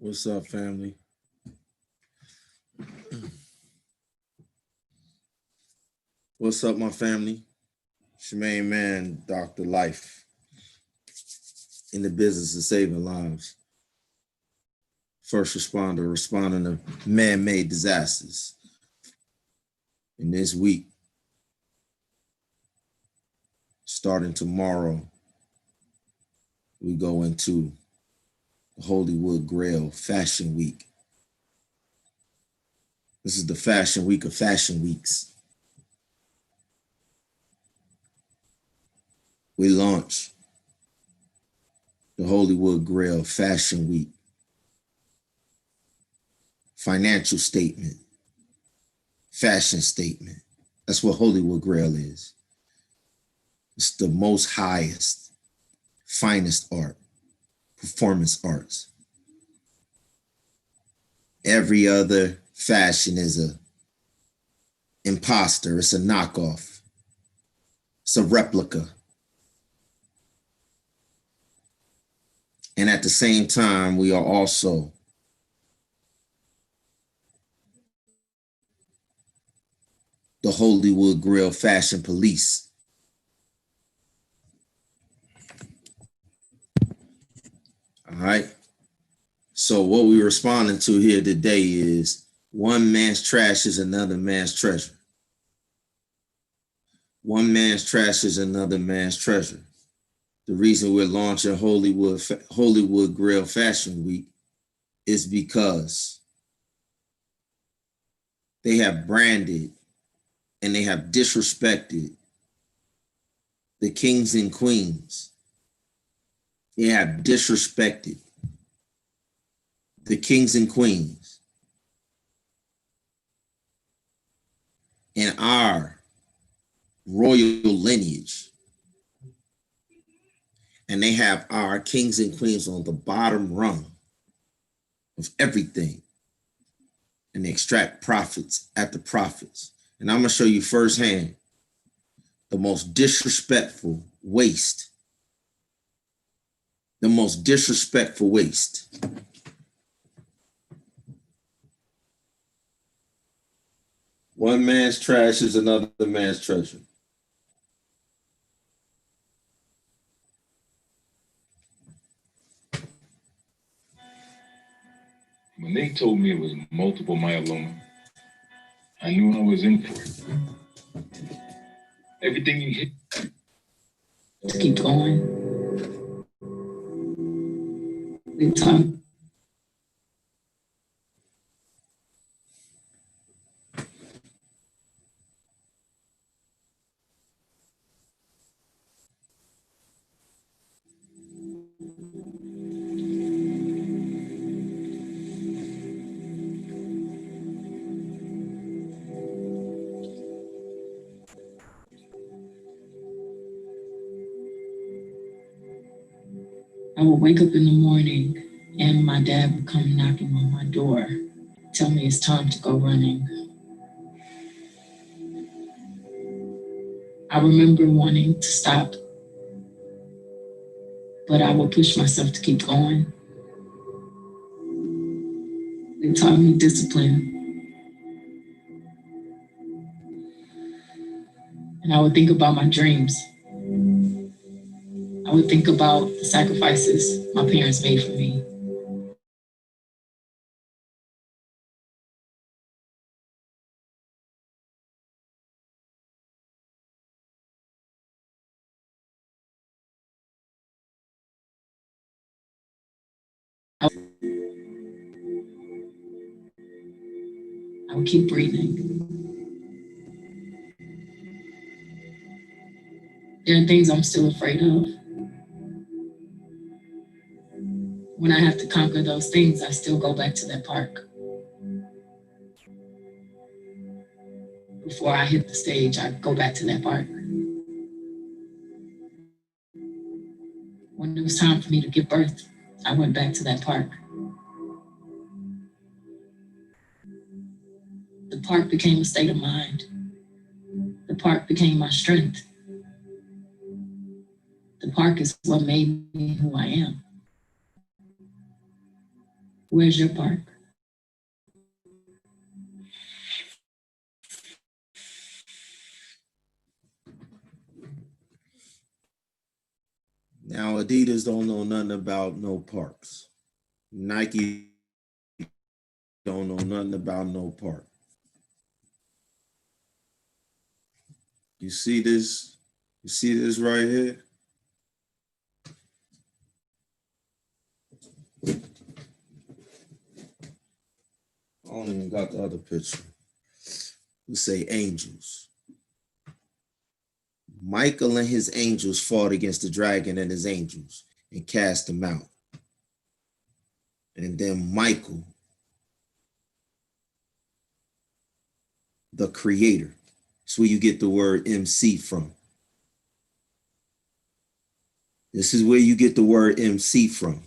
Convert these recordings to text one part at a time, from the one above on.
What's up, family? What's up, my family? It's your main man, Dr. Life, in the business of saving lives. First responder, responding to man-made disasters. And this week, starting tomorrow, we go into the Hollywood Grail Fashion Week. This is the fashion week of fashion weeks. We launch the Hollywood Grail Fashion Week financial statement, fashion statement. That's what Hollywood Grail is. It's the most highest, finest art, performance arts. Every other fashion is a imposter, it's a knockoff, it's a replica. And at the same time, we are also the Hollywood Grail Fashion Police. All right. So what we're responding to here today is one man's trash is another man's treasure. One man's trash is another man's treasure. The reason we're launching Hollywood Grail Fashion Week is because they have branded and they have disrespected the kings and queens. They have disrespected the kings and queens in our royal lineage. And they have our kings and queens on the bottom rung of everything. And they extract profits at the profits. And I'm gonna show you firsthand the most disrespectful waste. The most disrespectful waste. One man's trash is another man's treasure. When they told me it was multiple myeloma, I knew I was in for it. Everything you hit. Keep going. We talk. I would wake up in the morning and my dad would come knocking on my door, tell me it's time to go running. I remember wanting to stop, but I would push myself to keep going. They taught me discipline. And I would think about my dreams. I would think about the sacrifices my parents made for me. I would keep breathing. There are things I'm still afraid of. When I have to conquer those things, I still go back to that park. Before I hit the stage, I go back to that park. When it was time for me to give birth, I went back to that park. The park became a state of mind. The park became my strength. The park is what made me who I am. Where's your park? Now, Adidas don't know nothing about no parks. Nike don't know nothing about no park. You see this? You see this right here? I don't even got the other picture. We say angels. Michael and his angels fought against the dragon and his angels and cast him out. And then Michael, the creator, that's where you get the word MC from. This is where you get the word MC from.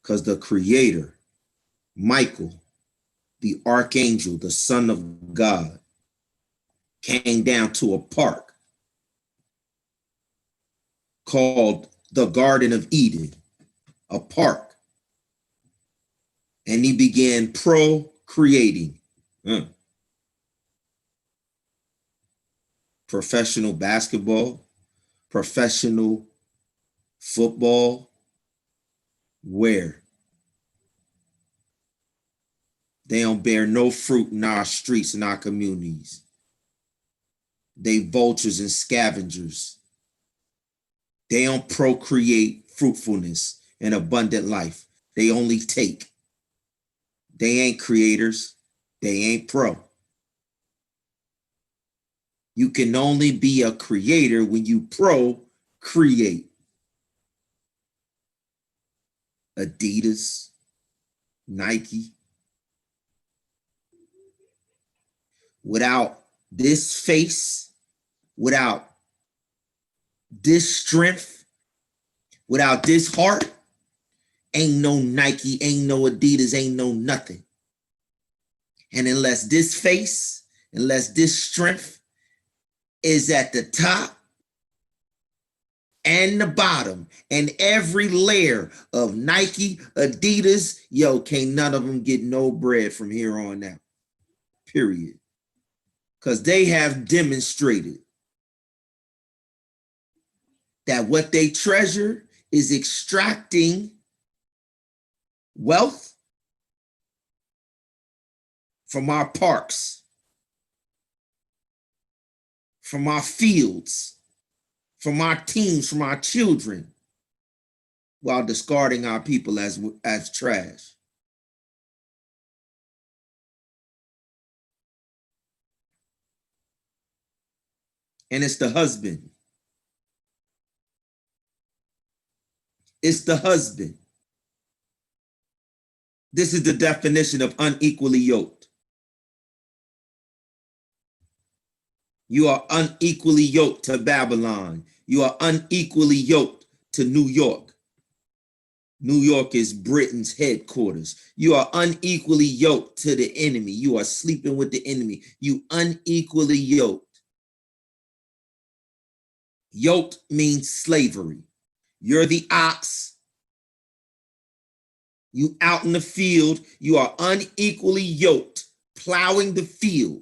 Because the creator, Michael, the archangel, the son of God, came down to a park called the Garden of Eden, a park. And he began procreating. Professional basketball, professional football, where they don't bear no fruit in our streets, in our communities. They vultures and scavengers. They don't procreate fruitfulness and abundant life. They only take. They ain't creators. They ain't pro. You can only be a creator when you procreate. Adidas, Nike. Without this face, without this strength, without this heart, ain't no Nike, ain't no Adidas, ain't no nothing. And unless this face, unless this strength is at the top and the bottom and every layer of Nike, Adidas, yo, can't none of them get no bread from here on out, period. Because they have demonstrated that what they treasure is extracting wealth from our parks, from our fields, from our teams, from our children, while discarding our people as trash. And it's the husband. It's the husband. This is the definition of unequally yoked. You are unequally yoked to Babylon. You are unequally yoked to New York. New York is Britain's headquarters. You are unequally yoked to the enemy. You are sleeping with the enemy. You unequally yoked. Yoked means slavery. You're the ox. You out in the field. You are unequally yoked, plowing the field.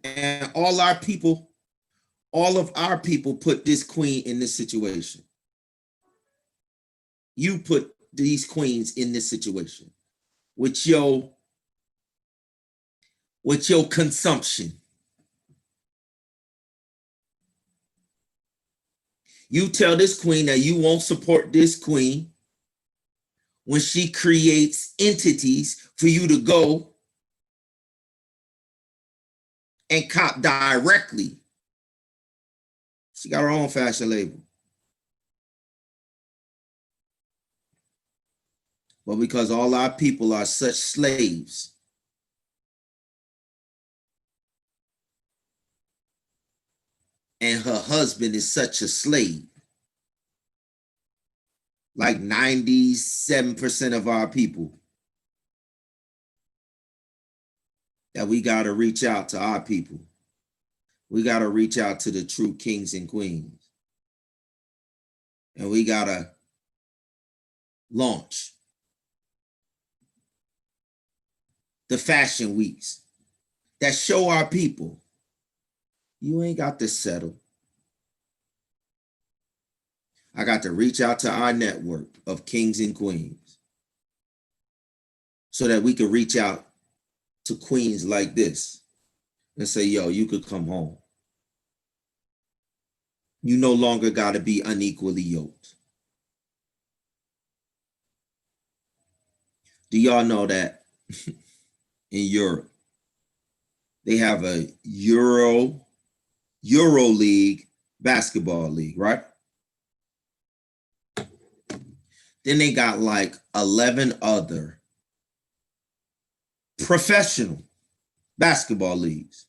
And all of our people put this queen in this situation. You put these queens in this situation with your consumption. You tell this queen that you won't support this queen when she creates entities for you to go and cop directly. She got her own fashion label. But because all our people are such slaves, and her husband is such a slave, like 97% of our people, that we got to reach out to our people. We got to reach out to the true kings and queens. And we got to launch the fashion weeks that show our people you ain't got to settle. I got to reach out to our network of kings and queens so that we can reach out to queens like this and say, yo, you could come home. You no longer got to be unequally yoked. Do y'all know that in Europe, they have a EuroLeague basketball league, right? Then they got like 11 other professional basketball leagues.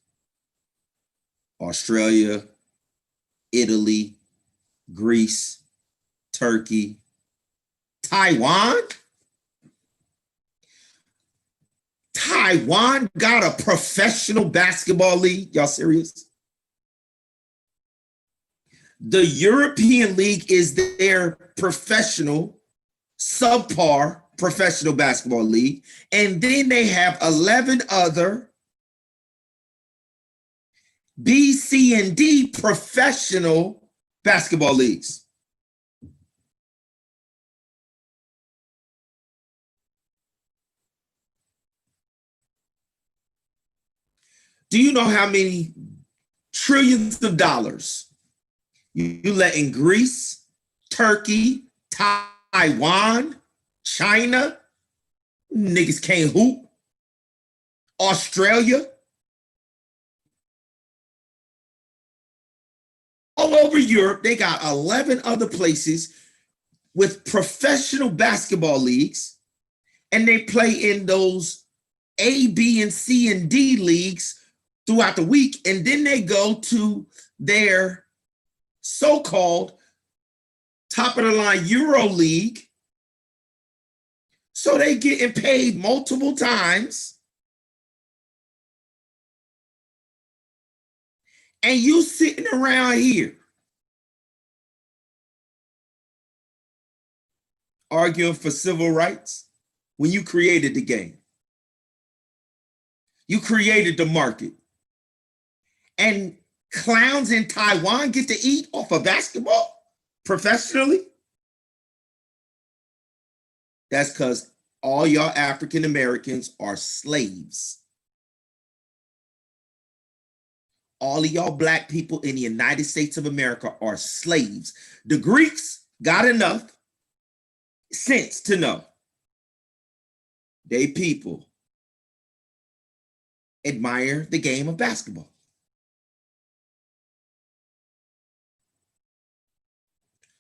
Australia, Italy, Greece, Turkey, Taiwan. Taiwan got a professional basketball league. Y'all serious? The European League is their professional, subpar professional basketball league. And then they have 11 other B, C, and D professional basketball leagues. Do you know how many trillions of dollars you let in Greece, Turkey, Taiwan, China? Niggas can't hoop. Australia. All over Europe, they got 11 other places with professional basketball leagues, and they play in those A, B, and C, and D leagues throughout the week, and then they go to their so-called top-of-the-line Euro League, so they getting paid multiple times, and you sitting around here arguing for civil rights when you created the game. You created the market. And clowns in Taiwan get to eat off of basketball professionally? That's because all y'all African Americans are slaves. All of y'all black people in the United States of America are slaves. The Greeks got enough sense to know they people admire the game of basketball.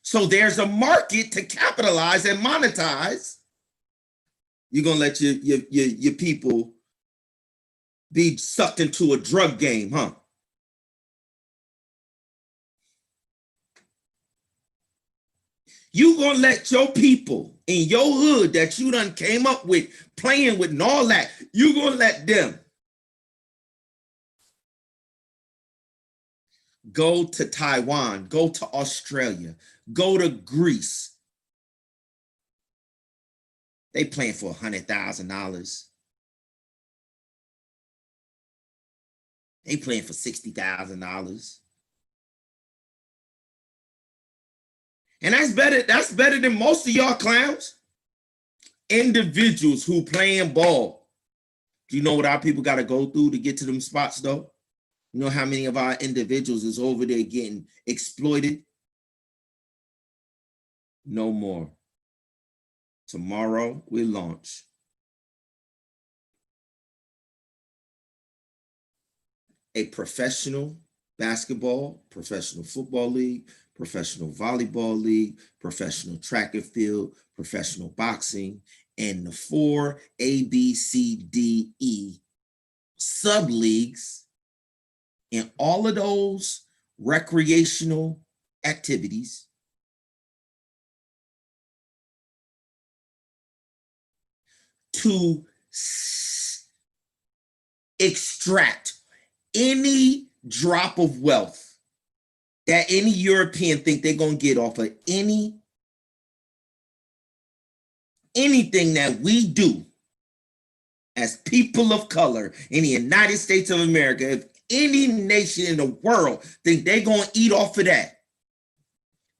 So there's a market to capitalize and monetize. You're gonna let your people be sucked into a drug game, huh? You gonna let your people in your hood that you done came up with, playing with and all that, you gonna let them go to Taiwan, go to Australia, go to Greece. They playing for $100,000. They playing for $60,000. And that's better than most of y'all clowns. Individuals who playing ball. Do you know what our people got to go through to get to them spots though? You know how many of our individuals is over there getting exploited? No more. Tomorrow we launch a professional basketball, professional football league, professional volleyball league, professional track and field, professional boxing, and the 4 A, B, C, D, E sub-leagues in all of those recreational activities to extract any drop of wealth that any European think they're going to get off of anything that we do as people of color in the United States of America, if any nation in the world think they're going to eat off of that,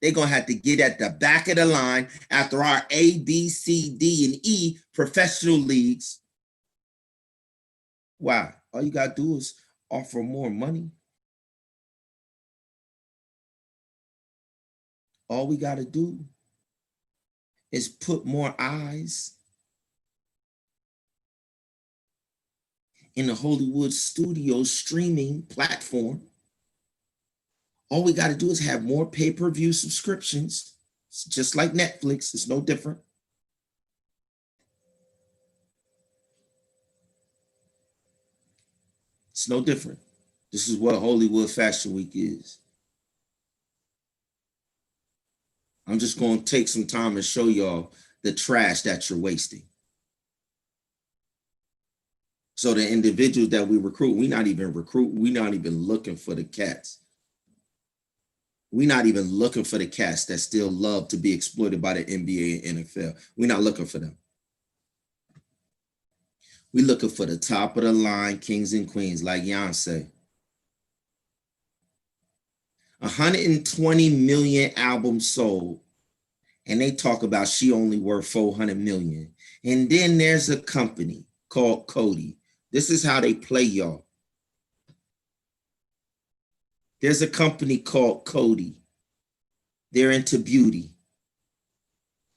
they're going to have to get at the back of the line after our A, B, C, D, and E professional leagues. Why? All you got to do is offer more money. All we got to do is put more eyes in the Hollywood Studios streaming platform. All we got to do is have more pay-per-view subscriptions. It's just like Netflix. It's no different. It's no different. This is what Hollywood Fashion Week is. I'm just going to take some time and show y'all the trash that you're wasting. So the individuals that we recruit, we're not even looking for the cats. We're not even looking for the cats that still love to be exploited by the NBA and NFL. We're not looking for them. We're looking for the top of the line kings and queens like Beyonce. 120 million albums sold, and they talk about she only worth 400 million. And then there's a company called Cody. This is how they play y'all. There's a company called Cody. They're into beauty.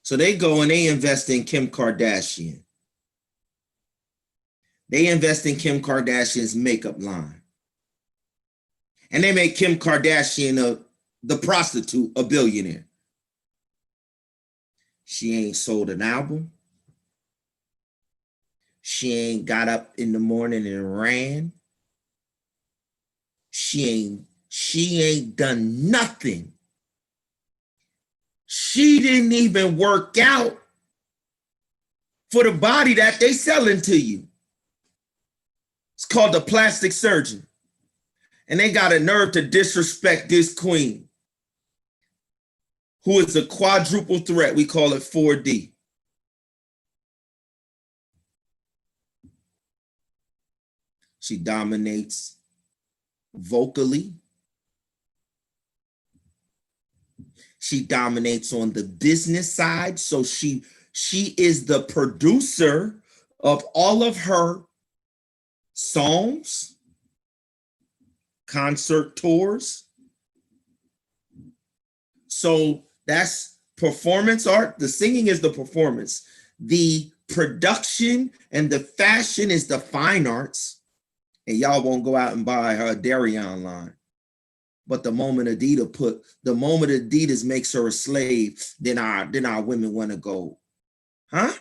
So they go and they invest in Kim Kardashian. They invest in Kim Kardashian's makeup line. And they make Kim Kardashian the prostitute, a billionaire. She ain't sold an album. She ain't got up in the morning and ran. She ain't done nothing. She didn't even work out for the body that they selling to you. It's called the plastic surgeon. And they got a nerve to disrespect this queen, who is a quadruple threat. We call it 4D. She dominates vocally. She dominates on the business side. So she is the producer of all of her songs, concert tours. So that's performance art. The singing is the performance. The production and the fashion is the fine arts. And y'all won't go out and buy her Darion line. But the moment Adidas makes her a slave, then our women want to go, huh?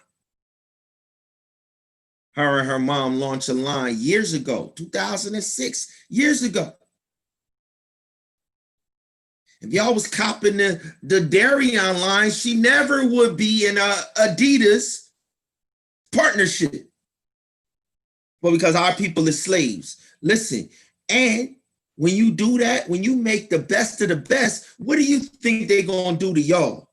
Her and her mom launched a line years ago, 2006, years ago. If y'all was copping the Darion line, she never would be in a Adidas partnership. But because our people are slaves. Listen, and when you do that, when you make the best of the best, what do you think they're going to do to y'all?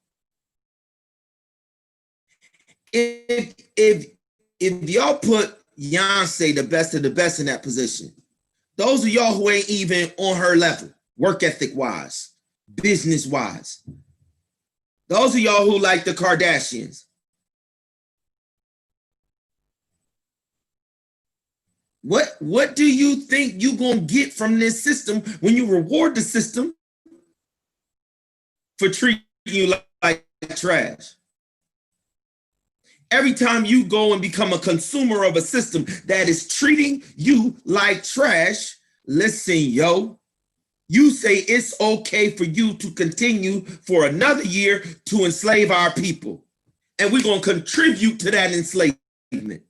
If y'all put Beyonce, the best of the best, in that position, those of y'all who ain't even on her level, work ethic wise, business wise, those of y'all who like the Kardashians, what do you think you're going to get from this system when you reward the system for treating you like trash? Every time you go and become a consumer of a system that is treating you like trash, listen, yo, you say it's okay for you to continue for another year to enslave our people. And we're going to contribute to that enslavement.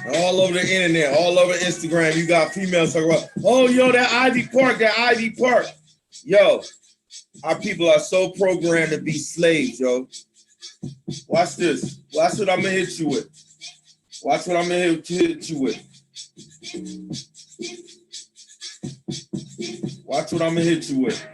All over the internet, all over Instagram, you got females talking about, oh, yo, that Ivy Park. Yo, our people are so programmed to be slaves, yo. Watch this. Watch what I'm gonna hit you with. Watch what I'm gonna hit you with. Watch what I'm gonna hit you with.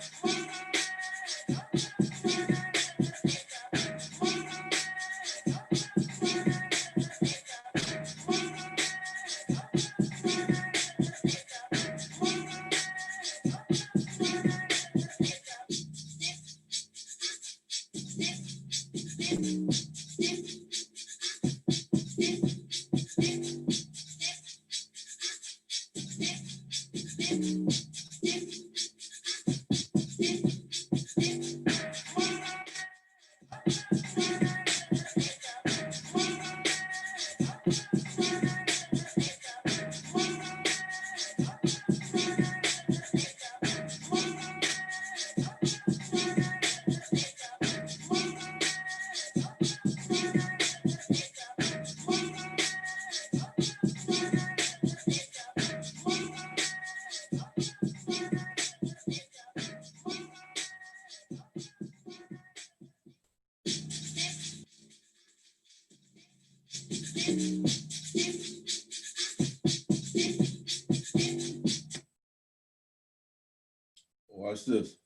Watch this.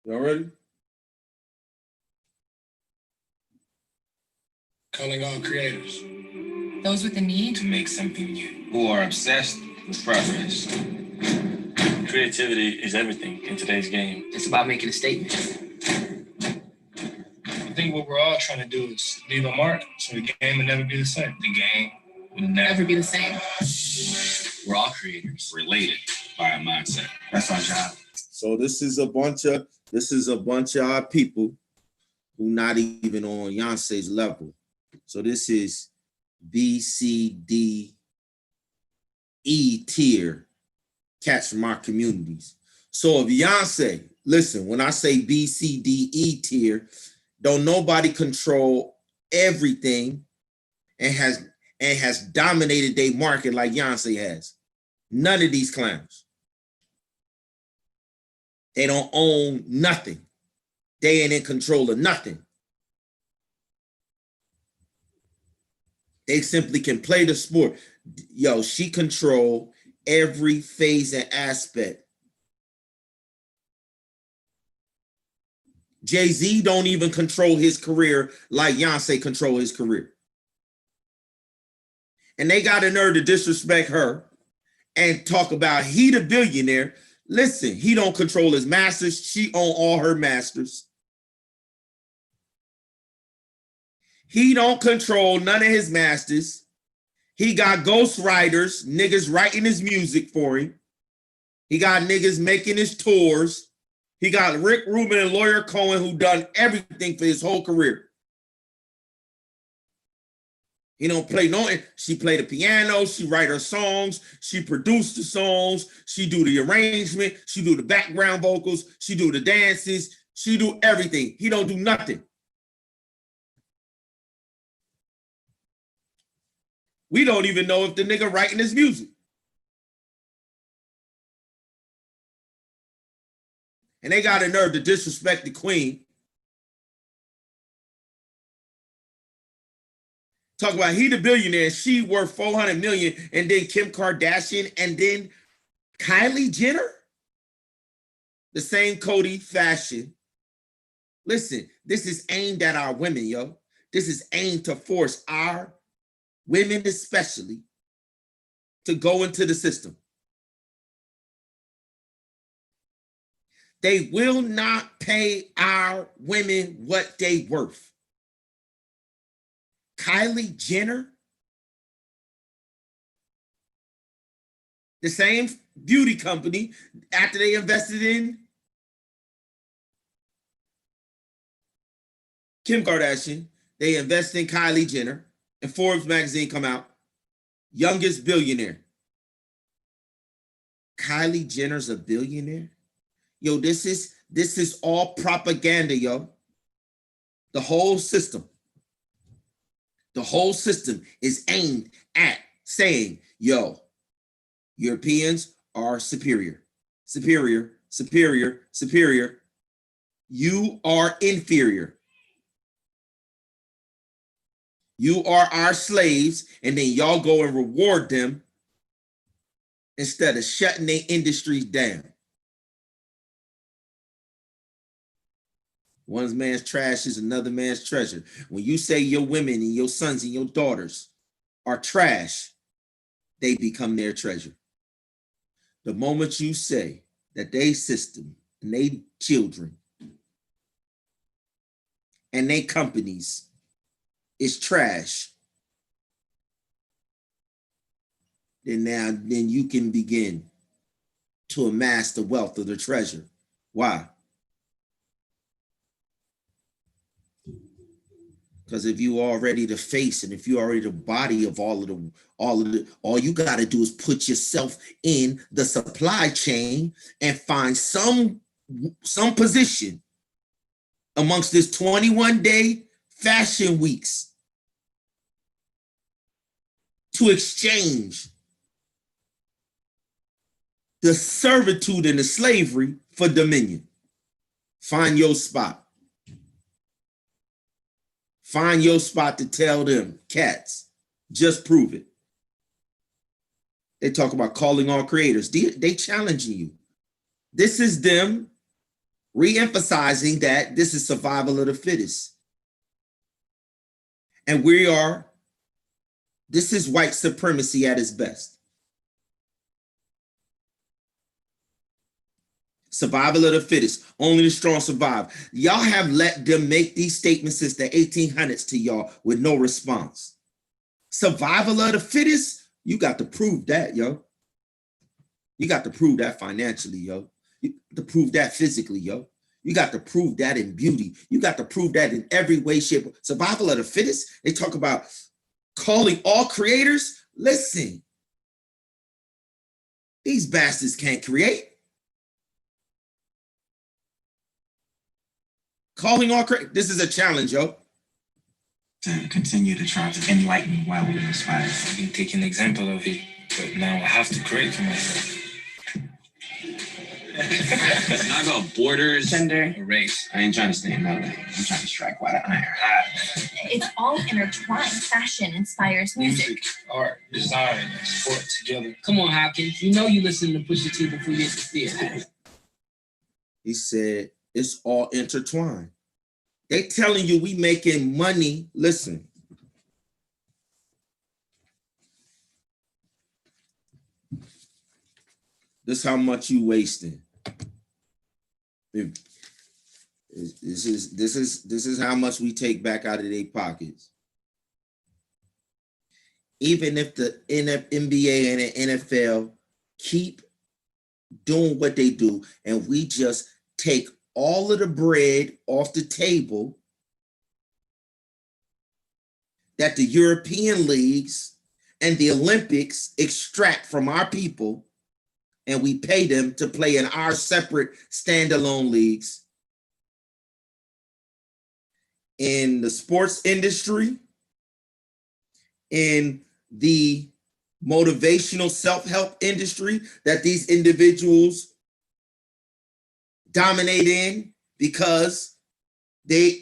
Y'all ready? Calling all creators. Those with the need to make something new, who are obsessed with progress. Creativity is everything in today's game. It's about making a statement. I think what we're all trying to do is leave a mark so the game will never be the same. The game will Never be the same. We're all creators, related by our mindset. That's our job. So this is a bunch of our people who not even on Beyonce's level. So this is B, C, D, E tier cats from our communities. So if Beyonce, listen, when I say B, C, D, E tier, don't nobody control everything and has dominated their market like Beyonce has. None of these clowns. They don't own nothing. They ain't in control of nothing. They simply can play the sport. Yo, she control every phase and aspect. Jay-Z don't even control his career like Beyonce control his career. And they got a nerve to disrespect her and talk about he the billionaire. Listen, he don't control his masters. She own all her masters. He don't control none of his masters. He got ghostwriters, niggas writing his music for him. He got niggas making his tours. He got Rick Rubin and Lawyer Cohen who done everything for his whole career. He don't play no, she play the piano, she write her songs, she produced the songs, she do the arrangement, she do the background vocals, she do the dances. She do everything. He don't do nothing. We don't even know if the nigga writing his music. And they got a nerve to disrespect the queen. Talk about he the billionaire, she worth 400 million, and then Kim Kardashian, and then Kylie Jenner, the same Cody fashion. Listen, this is aimed at our women, yo. This is aimed to force our women especially to go into the system. They will not pay our women what they worth. Kylie Jenner, the same beauty company, after they invested in Kim Kardashian, they invest in Kylie Jenner, and Forbes magazine come out, youngest billionaire. Kylie Jenner's a billionaire? Yo, this is all propaganda, yo. The whole system is aimed at saying, yo, Europeans are superior. You are inferior. You are our slaves, and then y'all go and reward them instead of shutting their industries down. One man's trash is another man's treasure. When you say your women and your sons and your daughters are trash, they become their treasure. The moment you say that they system and they children and they companies is trash, then you can begin to amass the wealth of the treasure. Why? Because if you already the face and if you already the body of all you got to do is put yourself in the supply chain and find some position amongst this 21-day fashion weeks to exchange the servitude and the slavery for dominion. Find your spot. Find your spot to tell them, cats, just prove it. They talk about calling all creators. They challenging you. This is them re-emphasizing that this is survival of the fittest. And this is white supremacy at its best. Survival of the fittest. Only the strong survive. Y'all have let them make these statements since the 1800s to y'all with no response. Survival of the fittest? You got to prove that, yo. You got to prove that financially, yo. You got to prove that physically, yo. You got to prove that in beauty. You got to prove that in every way, shape. Survival of the fittest? They talk about calling all creators. Listen, these bastards can't create. Calling all creators. This is a challenge, yo. To continue to try to enlighten while we inspire. I've been taking an example of it, but now I have to create for myself. It's not about borders, Gender. or race. I ain't trying to stay in my lane. I'm trying to strike while the iron hot. It's all intertwined. Fashion inspires music. Music, art, design, sport together. Come on, Hopkins. You know you listen to Pusha T before you interfere. He said, it's all intertwined. They telling you we making money. Listen. This how much you wasting. This is how much we take back out of their pockets. Even if the NBA and the NFL keep doing what they do, and we just take all of the bread off the table that the European leagues and the Olympics extract from our people, and we pay them to play in our separate standalone leagues, in the sports industry, in the motivational self-help industry that these individuals dominate in, because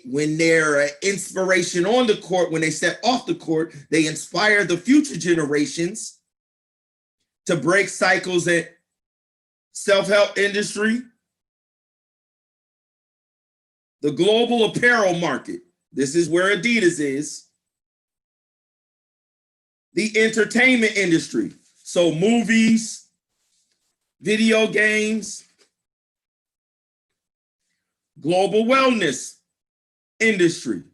when they're an inspiration on the court, when they step off the court, they inspire the future generations to break cycles at self-help industry. The global apparel market, this is where Adidas is. The entertainment industry, so movies, video games, global wellness industry.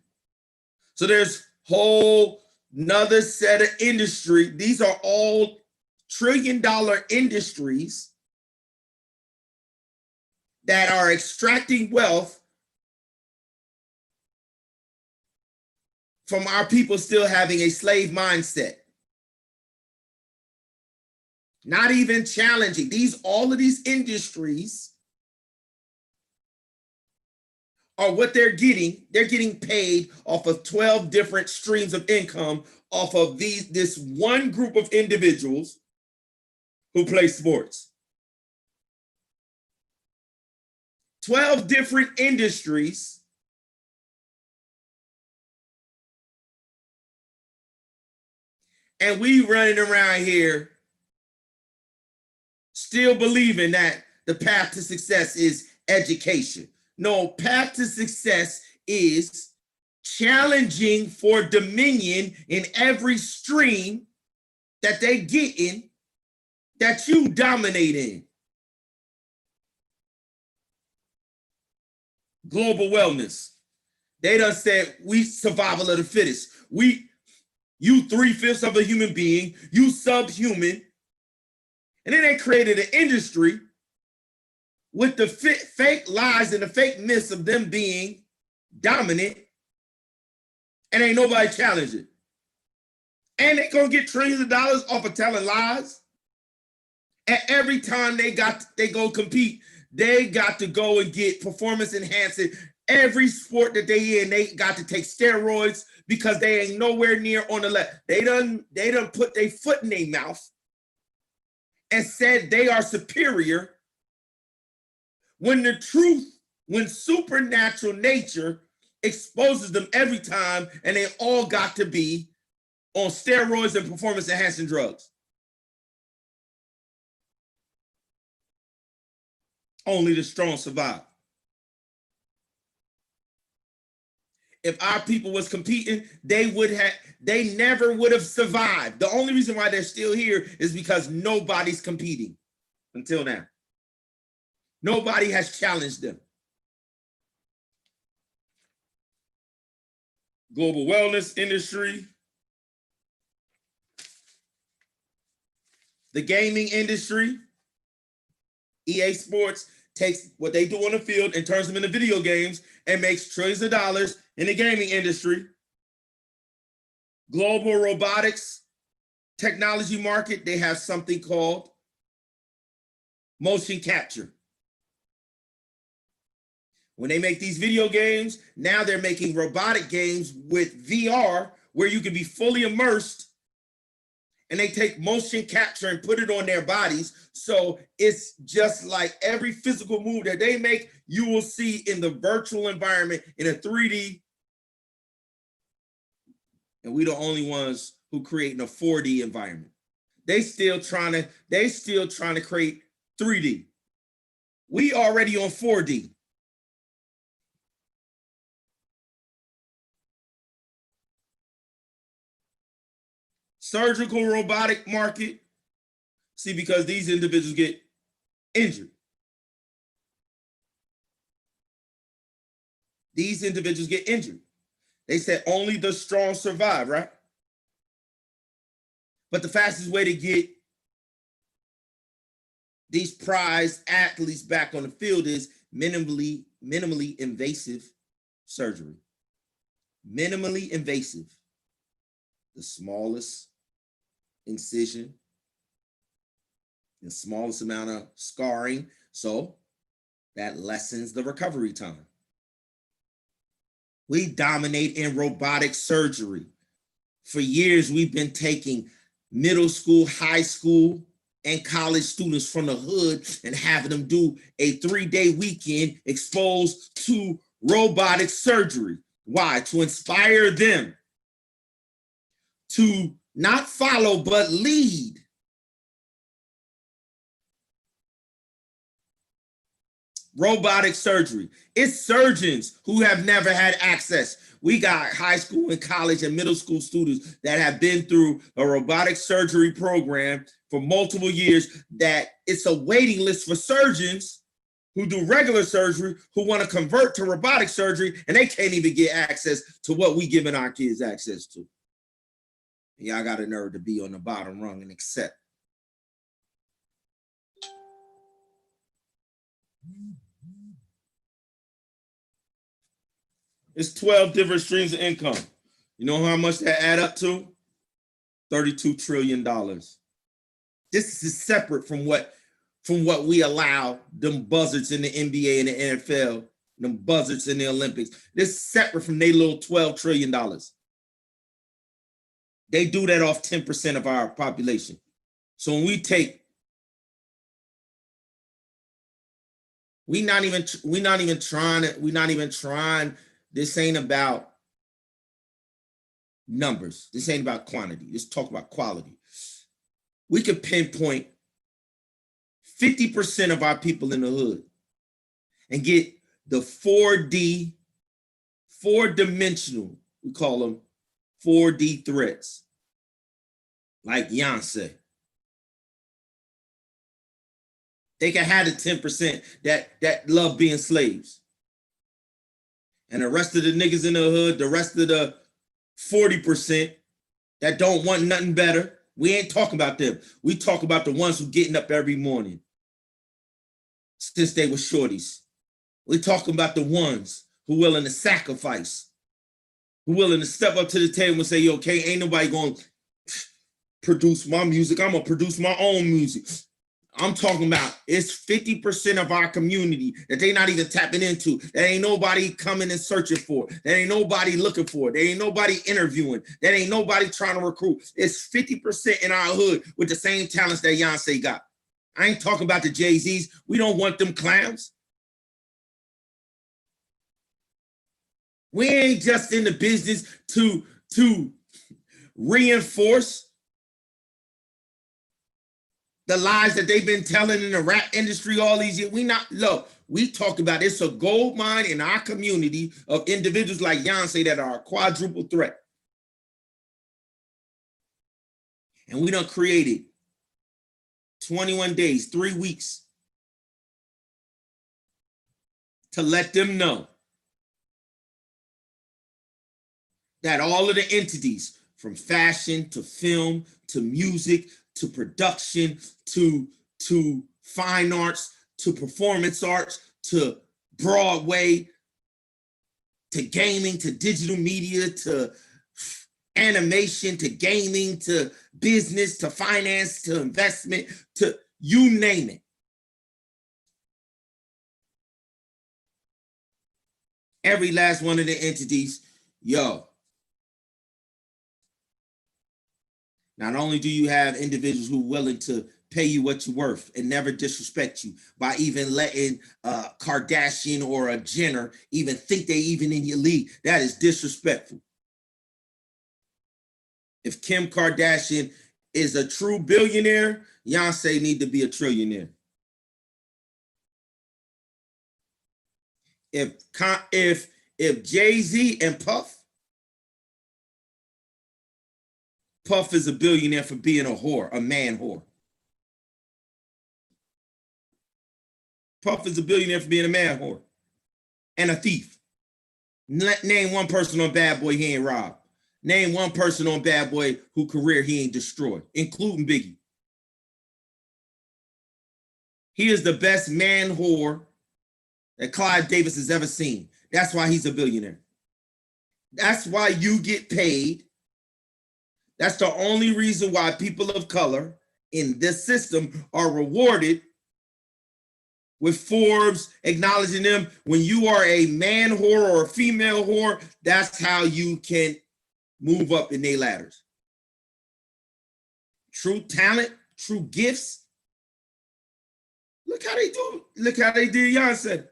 So there's whole another set of industry. These are all trillion-dollar industries that are extracting wealth from our people still having a slave mindset. Not even challenging. All of these industries are what they're getting. They're getting paid off of 12 different streams of income off of this one group of individuals who play sports. 12 different industries and we running around here still believing that the path to success is education. No, path to success is challenging for dominion in every stream that they get in, that you dominate in. Global wellness. They done said we survival of the fittest. You 3/5 of a human being, you subhuman. And then they created an industry with the fake lies and the fake myths of them being dominant, and ain't nobody challenge it. And they gonna get trillions of dollars off of telling lies. And every time they go compete, they got to go and get performance enhancing. Every sport that they in, they got to take steroids because they ain't nowhere near on the left. They done put their foot in their mouth and said they are superior, when the truth, when supernatural nature exposes them every time, and they all got to be on steroids and performance enhancing drugs. Only the strong survive. If our people was competing, they never would have survived. The only reason why they're still here is because nobody's competing until now. Nobody has challenged them. Global wellness industry. The gaming industry. EA Sports takes what they do on the field and turns them into video games and makes trillions of dollars in the gaming industry. Global robotics technology market, they have something called motion capture. When they make these video games, now they're making robotic games with VR where you can be fully immersed, and they take motion capture and put it on their bodies. So it's just like every physical move that they make, you will see in the virtual environment in a 3D. And we the only ones who create in a 4D environment. They still trying to create 3D. We already on 4D. Surgical robotic market. See, because these individuals get injured. These individuals get injured. They said only the strong survive, right? But the fastest way to get these prized athletes back on the field is minimally invasive surgery. Minimally invasive. The smallest incision, the smallest amount of scarring, so that lessens the recovery time. We dominate in robotic surgery. For years, we've been taking middle school, high school, and college students from the hood and having them do a 3-day weekend exposed to robotic surgery. Why? To inspire them to not follow, but lead. Robotic surgery. It's surgeons who have never had access. We got high school and college and middle school students that have been through a robotic surgery program for multiple years, that it's a waiting list for surgeons who do regular surgery who want to convert to robotic surgery, and they can't even get access to what we giving our kids access to. Y'all got a nerve to be on the bottom rung and accept. It's 12 different streams of income. You know how much that add up to? $32 trillion. This is separate from what we allow them buzzards in the NBA and the NFL, them buzzards in the Olympics. This is separate from their little $12 trillion. They do that off 10% of our population. So when we take, we're not even trying. This ain't about numbers. This ain't about quantity. Let's talk about quality. We could pinpoint 50% of our people in the hood and get the 4D, 4-dimensional, we call them 4D threats, like Beyonce. They can have the 10% that love being slaves. And the rest of the niggas in the hood, the rest of the 40% that don't want nothing better, we ain't talking about them. We talk about the ones who getting up every morning since they were shorties. We talking about the ones who willing to sacrifice, who willing to step up to the table and say, yo, okay, ain't nobody going to produce my music. I'm going to produce my own music. I'm talking about it's 50% of our community that they not even tapping into. That ain't nobody coming and searching for. That ain't nobody looking for. There ain't nobody interviewing. That ain't nobody trying to recruit. It's 50% in our hood with the same talents that Beyonce got. I ain't talking about the Jay-Z's. We don't want them clowns. We ain't just in the business to reinforce the lies that they've been telling in the rap industry all these years. We talk about it's a gold mine in our community of individuals like Beyonce that are a quadruple threat. And we done created 21 days, 3 weeks to let them know that all of the entities, from fashion to film to music to production to fine arts to performance arts to Broadway to gaming to digital media to animation to gaming to business to finance to investment to you name it. Every last one of the entities, yo. Not only do you have individuals who are willing to pay you what you're worth and never disrespect you by even letting Kardashian or a Jenner even think they even in your league. That is disrespectful. If Kim Kardashian is a true billionaire, Beyonce need to be a trillionaire. If Jay-Z and Puff is a billionaire for being a whore, a man whore. Puff is a billionaire for being a man whore and a thief. Name one person on Bad Boy he ain't robbed. Name one person on Bad Boy whose career he ain't destroyed, including Biggie. He is the best man whore that Clive Davis has ever seen. That's why he's a billionaire. That's why you get paid. That's the only reason why people of color in this system are rewarded with Forbes acknowledging them. When you are a man whore or a female whore, that's how you can move up in their ladders. True talent, true gifts. Look how they do. Look how they did Beyonce.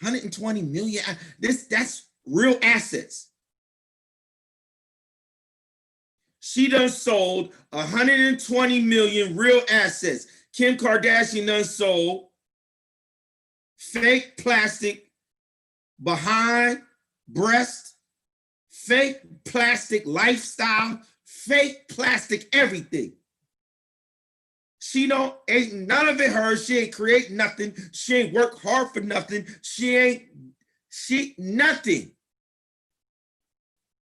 120 million. That's real assets. She done sold 120 million real assets. Kim Kardashian done sold fake plastic behind breast, fake plastic lifestyle, fake plastic everything. She ain't none of it hers. She ain't create nothing. She ain't work hard for nothing. She nothing.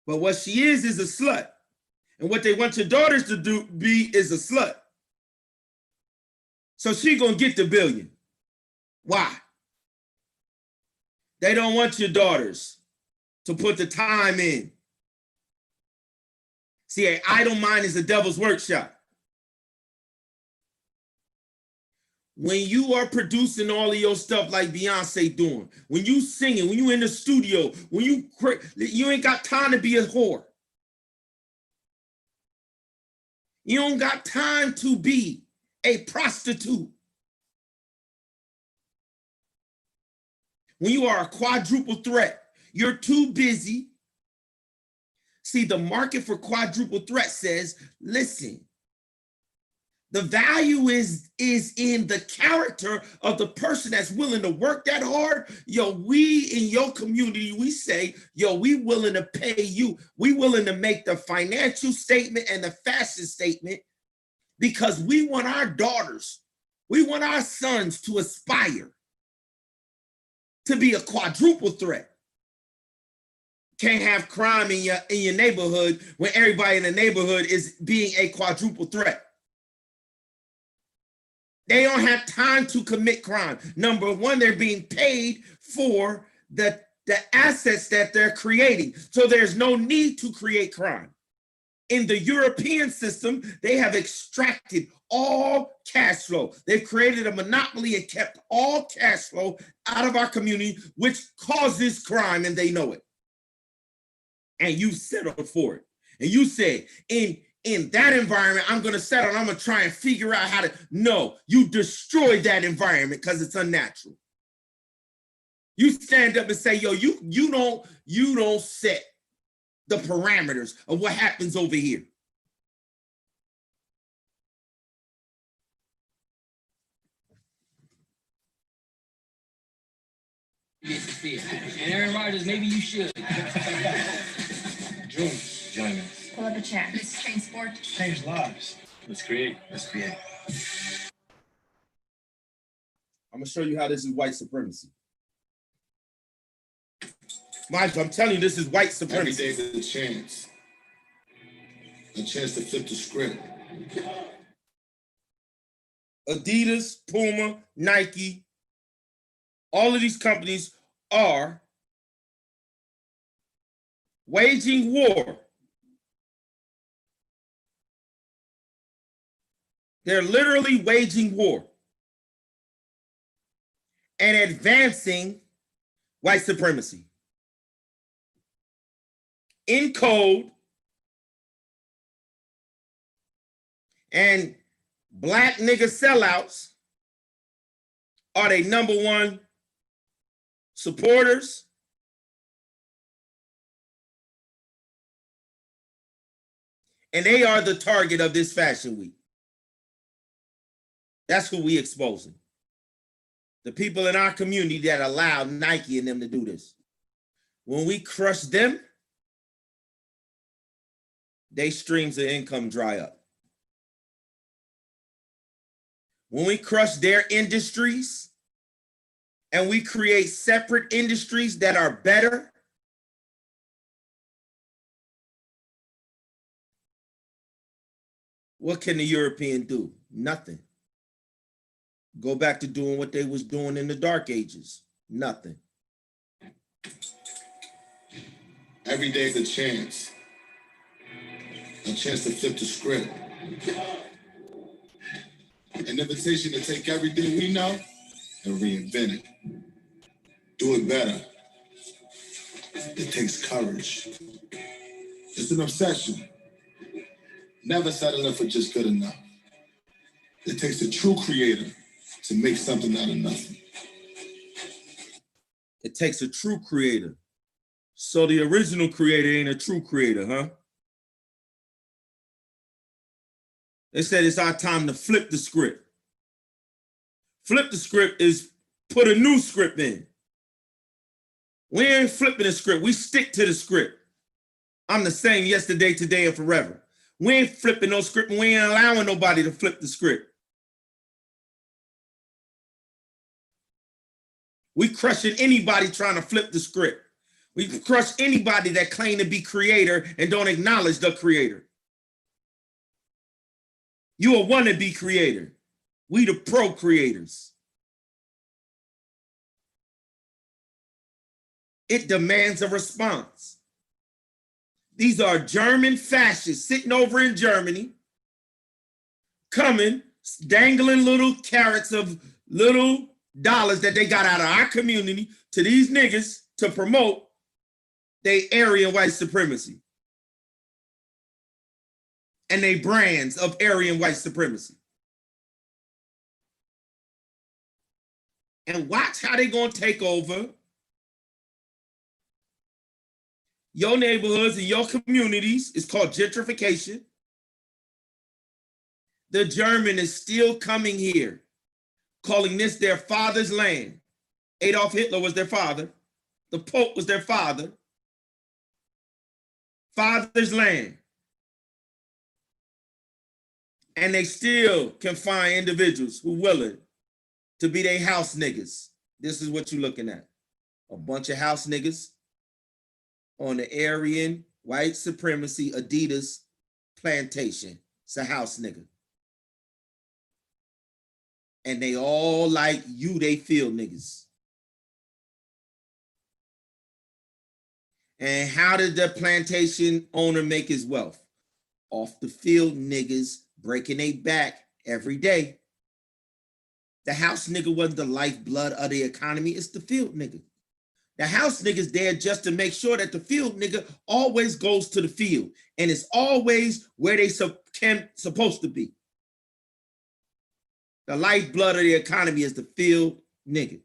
But what she is a slut. And what they want your daughters to be is a slut. So she gonna get the billion. Why? They don't want your daughters to put the time in. See, an idle mind is a devil's workshop. When you are producing all of your stuff like Beyonce doing, when you singing, when you in the studio, when you ain't got time to be a whore. You don't got time to be a prostitute. When you are a quadruple threat, you're too busy. See, the market for quadruple threat says, listen, the value is in the character of the person that's willing to work that hard. Yo, we in your community, we say, yo, we willing to pay you. We willing to make the financial statement and the fashion statement because we want our daughters, we want our sons to aspire to be a quadruple threat. Can't have crime in your neighborhood when everybody in the neighborhood is being a quadruple threat. They don't have time to commit crime. Number one, they're being paid for the assets that they're creating. So there's no need to create crime. In the European system, they have extracted all cash flow. They've created a monopoly and kept all cash flow out of our community, which causes crime, and they know it. And you settled for it. And you said, in that environment, I'm going to settle and I'm going to try and figure out how to. No, you destroy that environment because it's unnatural. You stand up and say, yo, you don't set the parameters of what happens over here. And Aaron Rodgers, maybe you should. Join us. Pull up a chair. Let's change sport. Change lives. Let's create. I'm going to show you how this is white supremacy. Mike, I'm telling you, this is white supremacy. Every day's a chance to flip the script. Adidas, Puma, Nike, all of these companies are waging war. They're literally waging war and advancing white supremacy. In code, and black nigga sellouts are they number one supporters. And they are the target of this fashion week. That's who we exposing. The people in our community that allow Nike and them to do this. When we crush them, they streams of income dry up. When we crush their industries and we create separate industries that are better, what can the European do? Nothing. Go back to doing what they was doing in the dark ages. Nothing. Every day's a chance to flip the script. An invitation to take everything we know and reinvent it. Do it better. It takes courage. It's an obsession. Never settling for just good enough. It takes a true creator to make something out of nothing. It takes a true creator. So the original creator ain't a true creator, huh? They said it's our time to flip the script. Flip the script is put a new script in. We ain't flipping the script. We stick to the script. I'm the same yesterday, today, and forever. We ain't flipping no script. We ain't allowing nobody to flip the script. We crushing anybody trying to flip the script. We crush anybody that claim to be creator and don't acknowledge the creator. You a wannabe creator. We the pro creators. It demands a response. These are German fascists sitting over in Germany, coming, dangling little carrots of little dollars that they got out of our community to these niggas to promote their Aryan white supremacy and they brands of Aryan white supremacy. And watch how they gonna take over your neighborhoods and your communities. It's called gentrification. The German is still coming here, calling this their father's land. Adolf Hitler was their father. The Pope was their father. Father's land. And they still can find individuals who willing to be their house niggas. This is what you're looking at. A bunch of house niggas on the Aryan white supremacy Adidas plantation. It's a house nigga. And they all like you, they feel niggas. And how did the plantation owner make his wealth? Off the field niggas breaking their back every day. The house nigga wasn't the lifeblood of the economy, it's the field nigga. The house nigga's there just to make sure that the field nigga always goes to the field and it's always where they supposed to be. The lifeblood of the economy is the field nigga.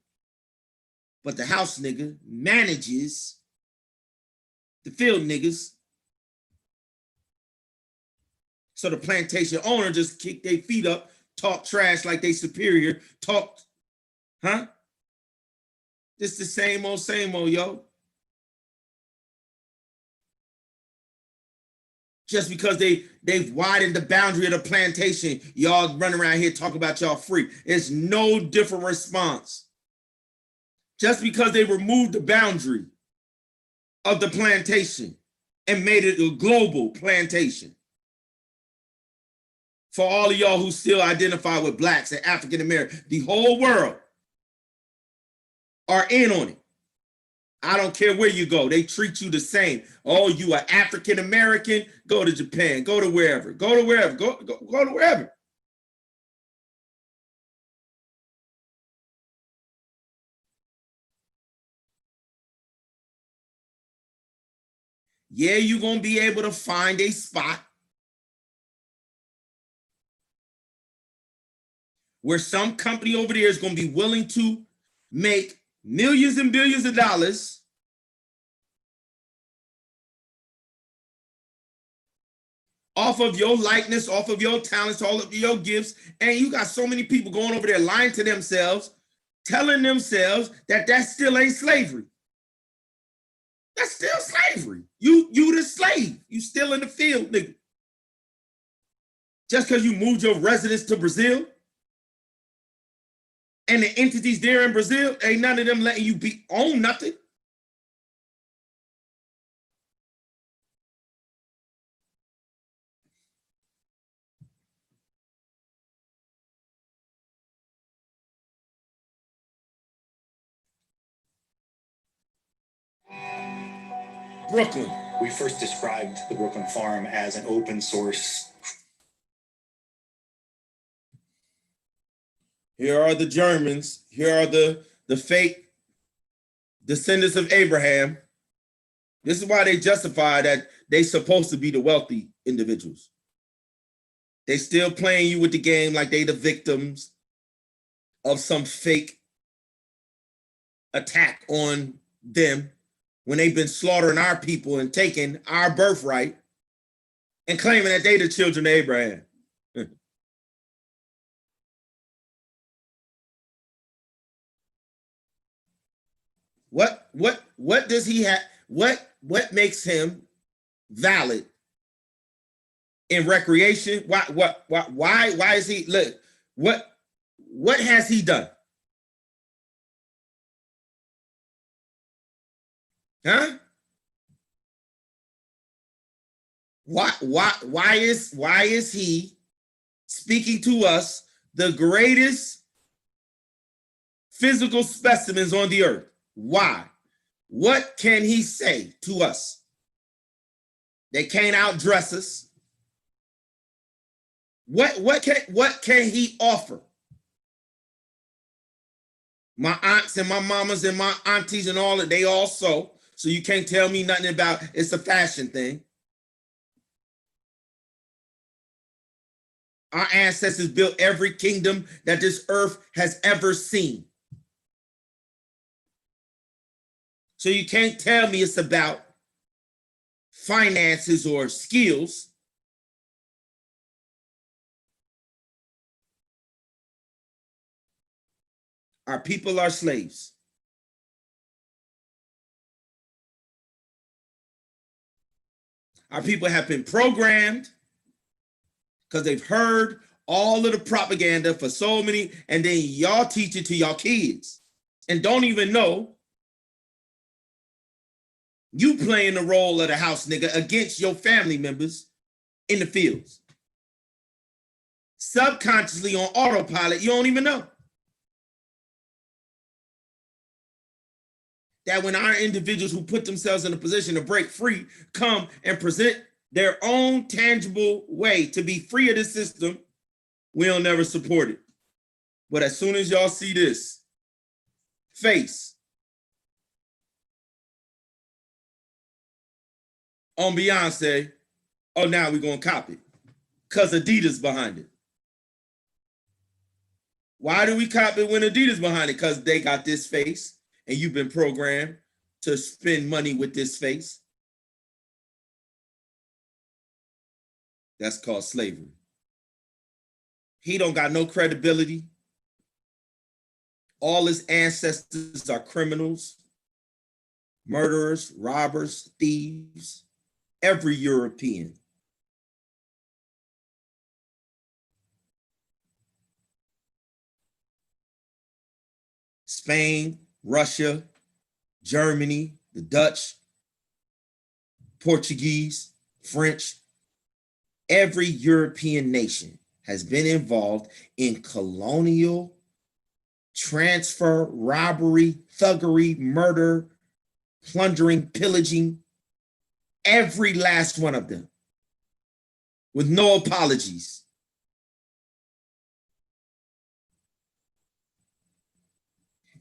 But the house nigga manages the field niggas. So the plantation owner just kick their feet up, talk trash like they superior, talk, huh? Just the same old, yo. Just because they've widened the boundary of the plantation, y'all run around here talking about y'all free. It's no different response. Just because they removed the boundary of the plantation and made it a global plantation. For all of y'all who still identify with blacks and African Americans, the whole world are in on it. I don't care where you go, they treat you the same. Oh, you are African American, go to Japan, go to wherever, go to wherever. Yeah, you're gonna be able to find a spot where some company over there is going to be willing to make millions and billions of dollars off of your likeness, off of your talents, all of your gifts. And you got so many people going over there lying to themselves, telling themselves that that still ain't slavery. That's still slavery. You the slave. You still in the field, nigga. Just because you moved your residence to Brazil and the entities there in Brazil, ain't none of them letting you own nothing. Brooklyn. We first described the Brooklyn Farm as an open source. Here are the Germans. Here are the fake descendants of Abraham. This is why they justify that they supposed to be the wealthy individuals. They still playing you with the game like they the victims of some fake attack on them when they've been slaughtering our people and taking our birthright and claiming that they the children of Abraham. What does he have? What makes him valid in recreation? Why is he look? What has he done? Huh? Why is he speaking to us, the greatest physical specimens on the earth? Why? What can he say to us? They can't outdress us. What can he offer? My aunts and my mamas and my aunties and all that, they all so you can't tell me nothing about it's a fashion thing. Our ancestors built every kingdom that this earth has ever seen. So you can't tell me it's about finances or skills. Our people are slaves. Our people have been programmed because they've heard all of the propaganda for so many, and then y'all teach it to y'all kids and don't even know you playing the role of the house nigga against your family members in the fields. Subconsciously on autopilot, you don't even know. That when our individuals who put themselves in a position to break free come and present their own tangible way to be free of this system, we'll never support it. But as soon as y'all see this face on Beyonce, oh, now we're gonna copy it because Adidas behind it. Why do we copy when Adidas behind it? Because they got this face and you've been programmed to spend money with this face. That's called slavery. He don't got no credibility. All his ancestors are criminals, murderers, robbers, thieves, every European. Spain, Russia, Germany, the Dutch, Portuguese, French, every European nation has been involved in colonial transfer, robbery, thuggery, murder, plundering, pillaging, every last one of them, with no apologies.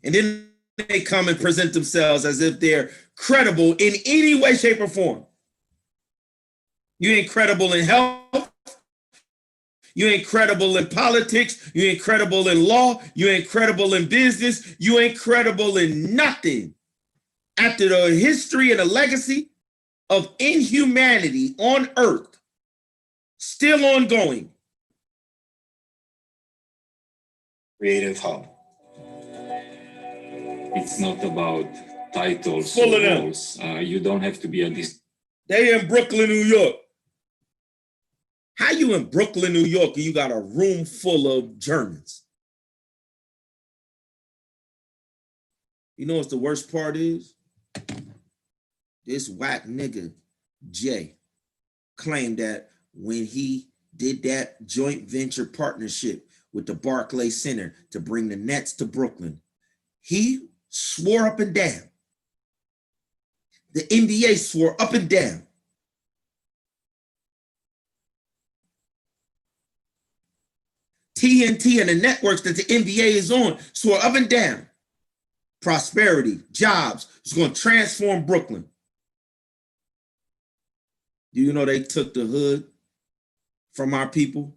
And then they come and present themselves as if they're credible in any way, shape, or form. You ain't credible in health. You ain't credible in politics. You ain't credible in law. You ain't credible in business. You ain't credible in nothing. After the history and the legacy of inhumanity on earth, still ongoing. Creative Hub. It's not about titles Full or of them. roles. You don't have to be a They in Brooklyn, New York. How you in Brooklyn, New York, and you got a room full of Germans? You know what the worst part is? This whack nigga, Jay, claimed that when he did that joint venture partnership with the Barclays Center to bring the Nets to Brooklyn, he swore up and down. The NBA swore up and down. TNT and the networks that the NBA is on soar up and down. Prosperity, jobs, is going to transform Brooklyn. Do you know they took the hood from our people?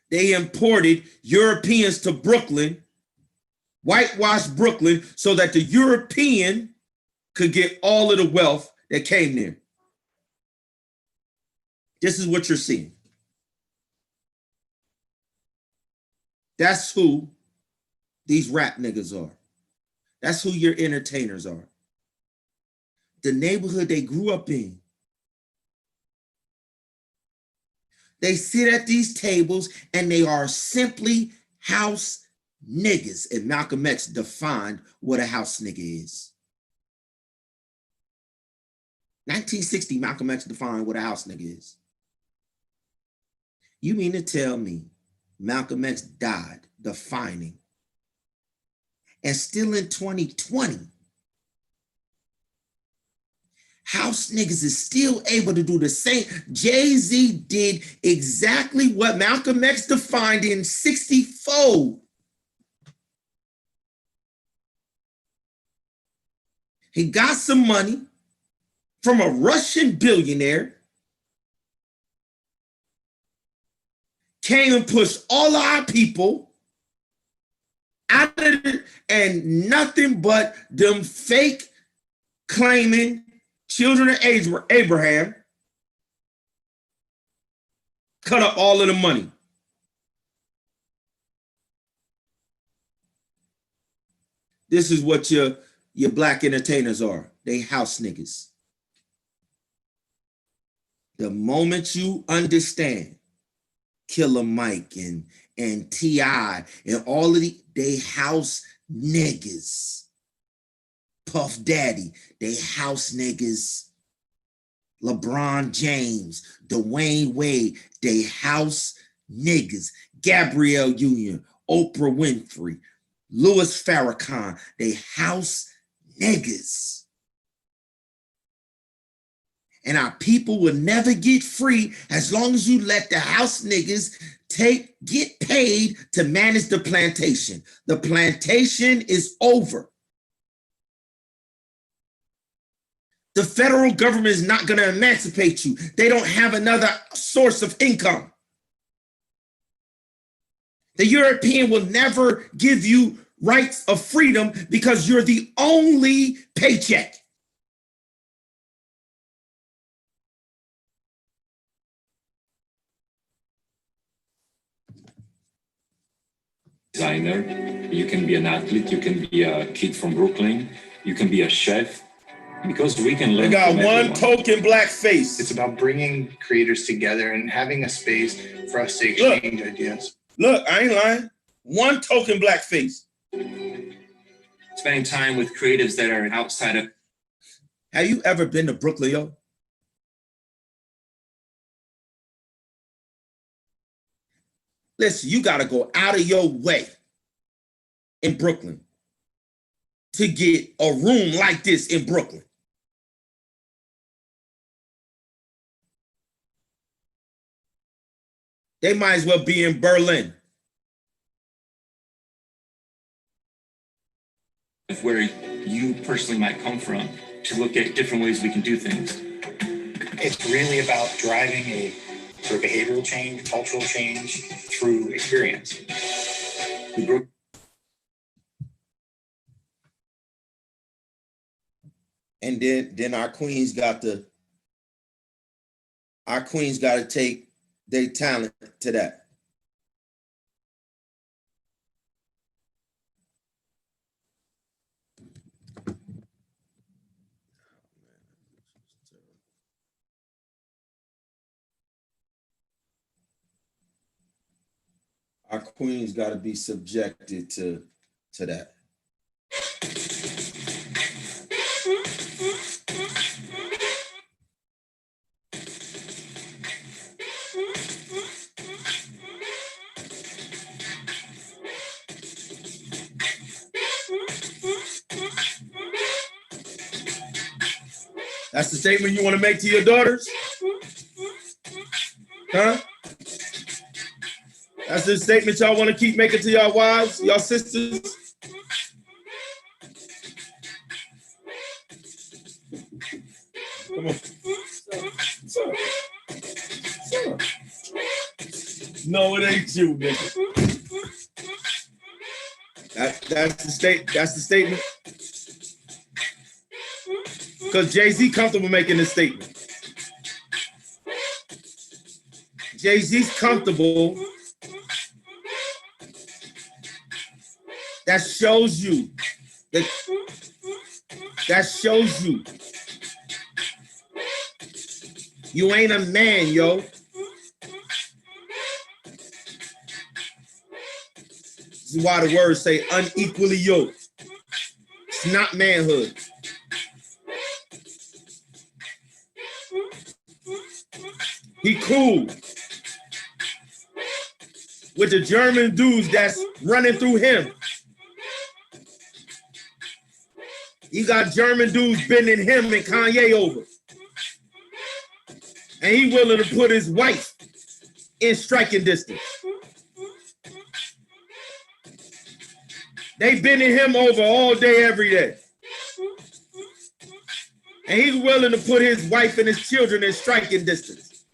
They imported Europeans to Brooklyn, whitewashed Brooklyn, so that the European could get all of the wealth that came there. This is what you're seeing. That's who these rap niggas are. That's who your entertainers are. The neighborhood they grew up in. They sit at these tables and they are simply house niggas. And Malcolm X defined what a house nigga is. 1960, Malcolm X defined what a house nigga is. You mean to tell me Malcolm X died defining, and still in 2020, house niggas is still able to do the same? Jay-Z did exactly what Malcolm X defined in 64. He got some money from a Russian billionaire, came and pushed all our people out of it, and nothing but them fake claiming children of Abraham cut up all of the money. This is what your black entertainers are. They house niggas. The moment you understand Killer Mike and T.I. and all of they house niggas. Puff Daddy, they house niggas. LeBron James, Dwayne Wade, they house niggas. Gabrielle Union, Oprah Winfrey, Louis Farrakhan, they house niggas. And our people will never get free as long as you let the house niggas get paid to manage the plantation. The plantation is over. The federal government is not going to emancipate you. They don't have another source of income. The European will never give you rights of freedom because you're the only paycheck. Designer, you can be an athlete, you can be a kid from Brooklyn, you can be a chef, because we can learn. They got from one everyone. token black face. It's about bringing creators together and having a space for us to exchange ideas. Look, I ain't lying. One token black face. Spending time with creatives that are outside of. Have you ever been to Brooklyn, yo? Listen, you got to go out of your way in Brooklyn to get a room like this in Brooklyn. They might as well be in Berlin. Where you personally might come from to look at different ways we can do things. It's really about driving a sort of behavioral change, cultural change through experience. And then our queens got to take their talent to that. Our queens got to be subjected to that. That's the statement you want to make to your daughters? Huh? That's the statement y'all want to keep making to y'all wives, y'all sisters. Come on. Sir. No, it ain't you, nigga. That's the statement. Because Jay-Z comfortable making this statement. Jay-Z's comfortable. That shows you you ain't a man, yo. This is why the words say unequally yoked. It's not manhood. He cool with the German dudes that's running through him. He got German dudes bending him and Kanye over. And he willing to put his wife in striking distance. They bending him over all day, every day. And he's willing to put his wife and his children in striking distance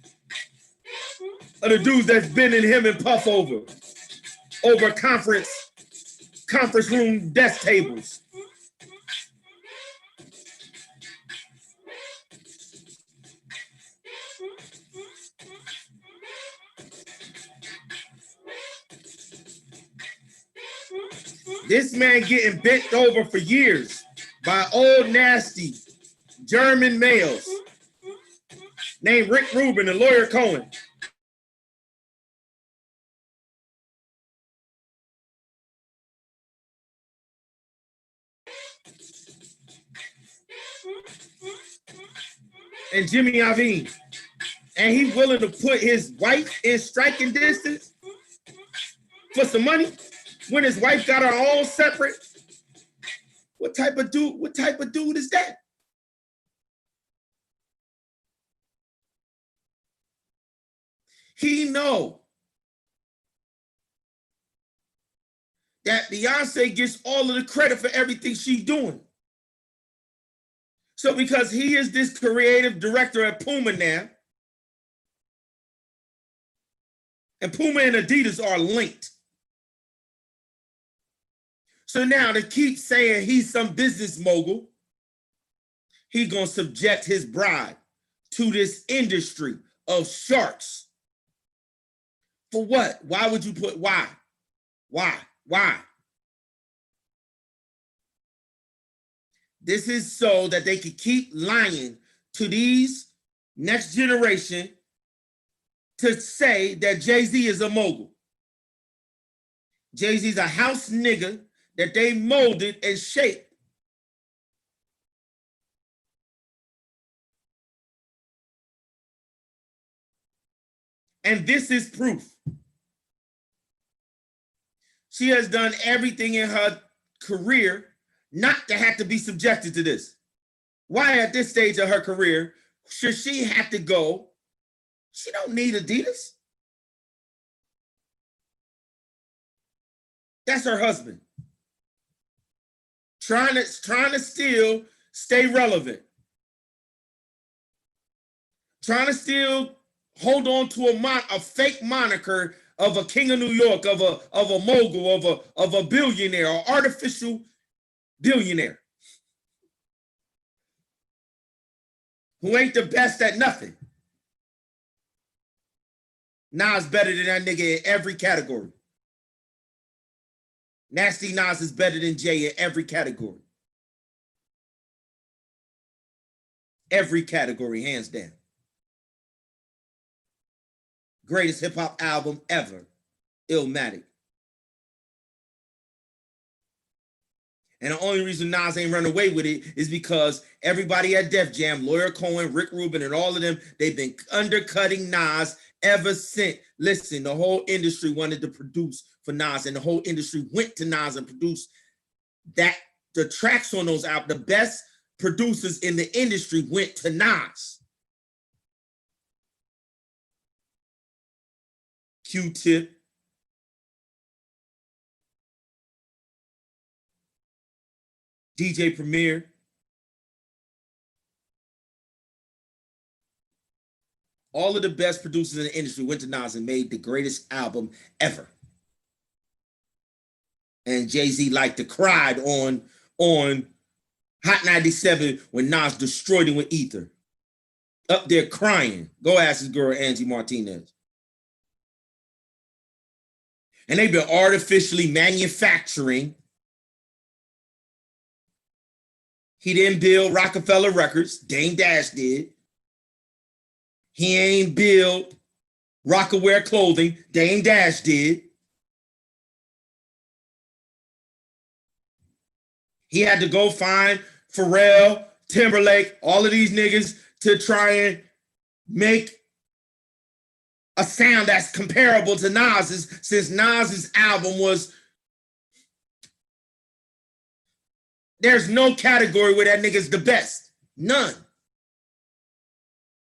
of the dudes that's bending him and Puff over conference room desk tables. This man getting bent over for years by old nasty German males named Rick Rubin and Lawyer Cohen. And Jimmy Iovine. And he's willing to put his wife in striking distance for some money when his wife got her own separate. What type of dude is that? He know that Beyonce gets all of the credit for everything she's doing. So because he is this creative director at Puma now, and Puma and Adidas are linked. So now to keep saying he's some business mogul, he's gonna subject his bride to this industry of sharks. For what? Why would you put, why? This is so that they could keep lying to these next generation to say that Jay-Z is a mogul. Jay-Z's a house nigga that they molded and shaped. And this is proof. She has done everything in her career not to have to be subjected to this. Why at this stage of her career should she have to go? She don't need Adidas. That's her husband. Trying to still stay relevant. Trying to still hold on to a fake moniker of a king of New York, of a mogul, of a billionaire, or artificial billionaire who ain't the best at nothing. Nas better than that nigga in every category. Nasty Nas is better than Jay in every category. Every category, hands down. Greatest hip hop album ever, Illmatic. And the only reason Nas ain't run away with it is because everybody at Def Jam, Lawyer Cohen, Rick Rubin, and all of them, they've been undercutting Nas ever since. Listen, the whole industry wanted to produce for Nas, and the whole industry went to Nas and produced that. The tracks on those albums, the best producers in the industry went to Nas. Q-Tip, DJ Premier. All of the best producers in the industry went to Nas and made the greatest album ever. And Jay-Z liked to cry on Hot 97 when Nas destroyed him with Ether. Up there crying. Go ask his girl Angie Martinez. And they've been artificially manufacturing. He didn't build Rockefeller Records. Dame Dash did. He ain't build Rockaware Clothing. Dame Dash did. He had to go find Pharrell, Timberlake, all of these niggas to try and make a sound that's comparable to Nas's, since Nas's album was, there's no category where that nigga's the best. None.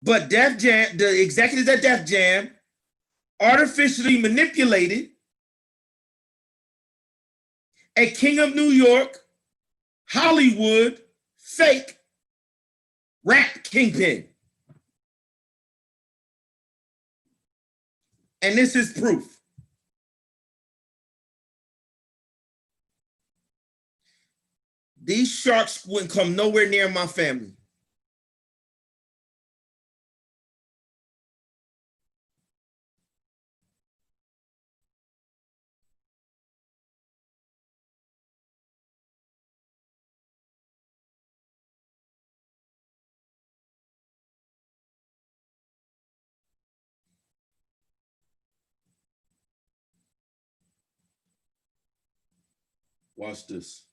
But Def Jam, the executives at Def Jam artificially manipulated a King of New York, Hollywood, fake rap kingpin. And this is proof. These sharks wouldn't come nowhere near my family. Watch this.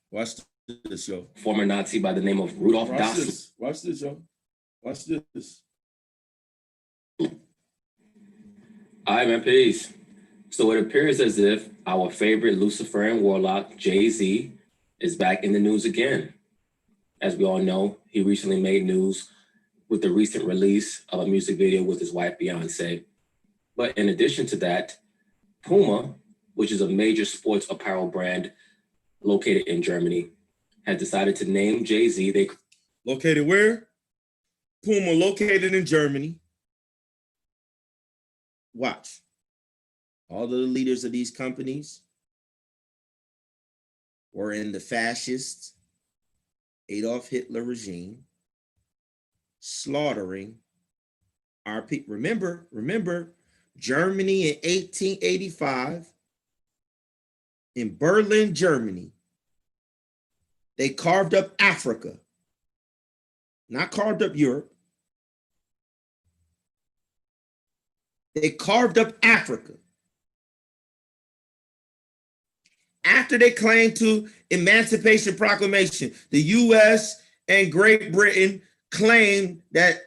Watch this, yo. Former Nazi by the name of Rudolf Das. Watch this, yo. Watch this. All right, man, peace. So it appears as if our favorite Luciferian warlock, Jay-Z, is back in the news again. As we all know, he recently made news with the recent release of a music video with his wife, Beyonce. But in addition to that, Puma, which is a major sports apparel brand located in Germany, has decided to name Jay-Z. They located where? Puma, located in Germany. Watch. All of the leaders of these companies were in the fascist Adolf Hitler regime, slaughtering our people. Remember, Germany in 1885, in Berlin, Germany, they carved up Africa, not carved up Europe. They carved up Africa. After they claimed to Emancipation Proclamation, the US and Great Britain claimed that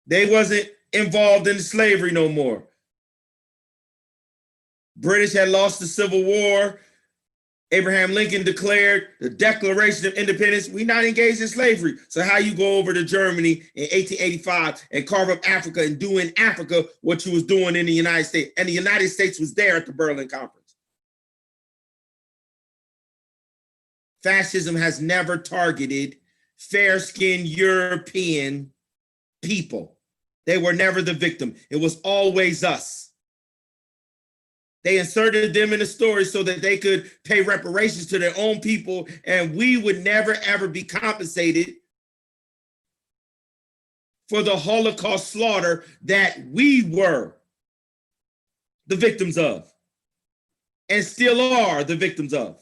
they wasn't involved in slavery no more. British had lost the Civil War. Abraham Lincoln declared the Declaration of Independence. We're not engaged in slavery. So how you go over to Germany in 1885 and carve up Africa and do in Africa what you was doing in the United States? And the United States was there at the Berlin Conference. Fascism has never targeted fair-skinned European people. They were never the victim. It was always us. They inserted them in the story so that they could pay reparations to their own people, and we would never, ever be compensated for the Holocaust slaughter that we were the victims of and still are the victims of.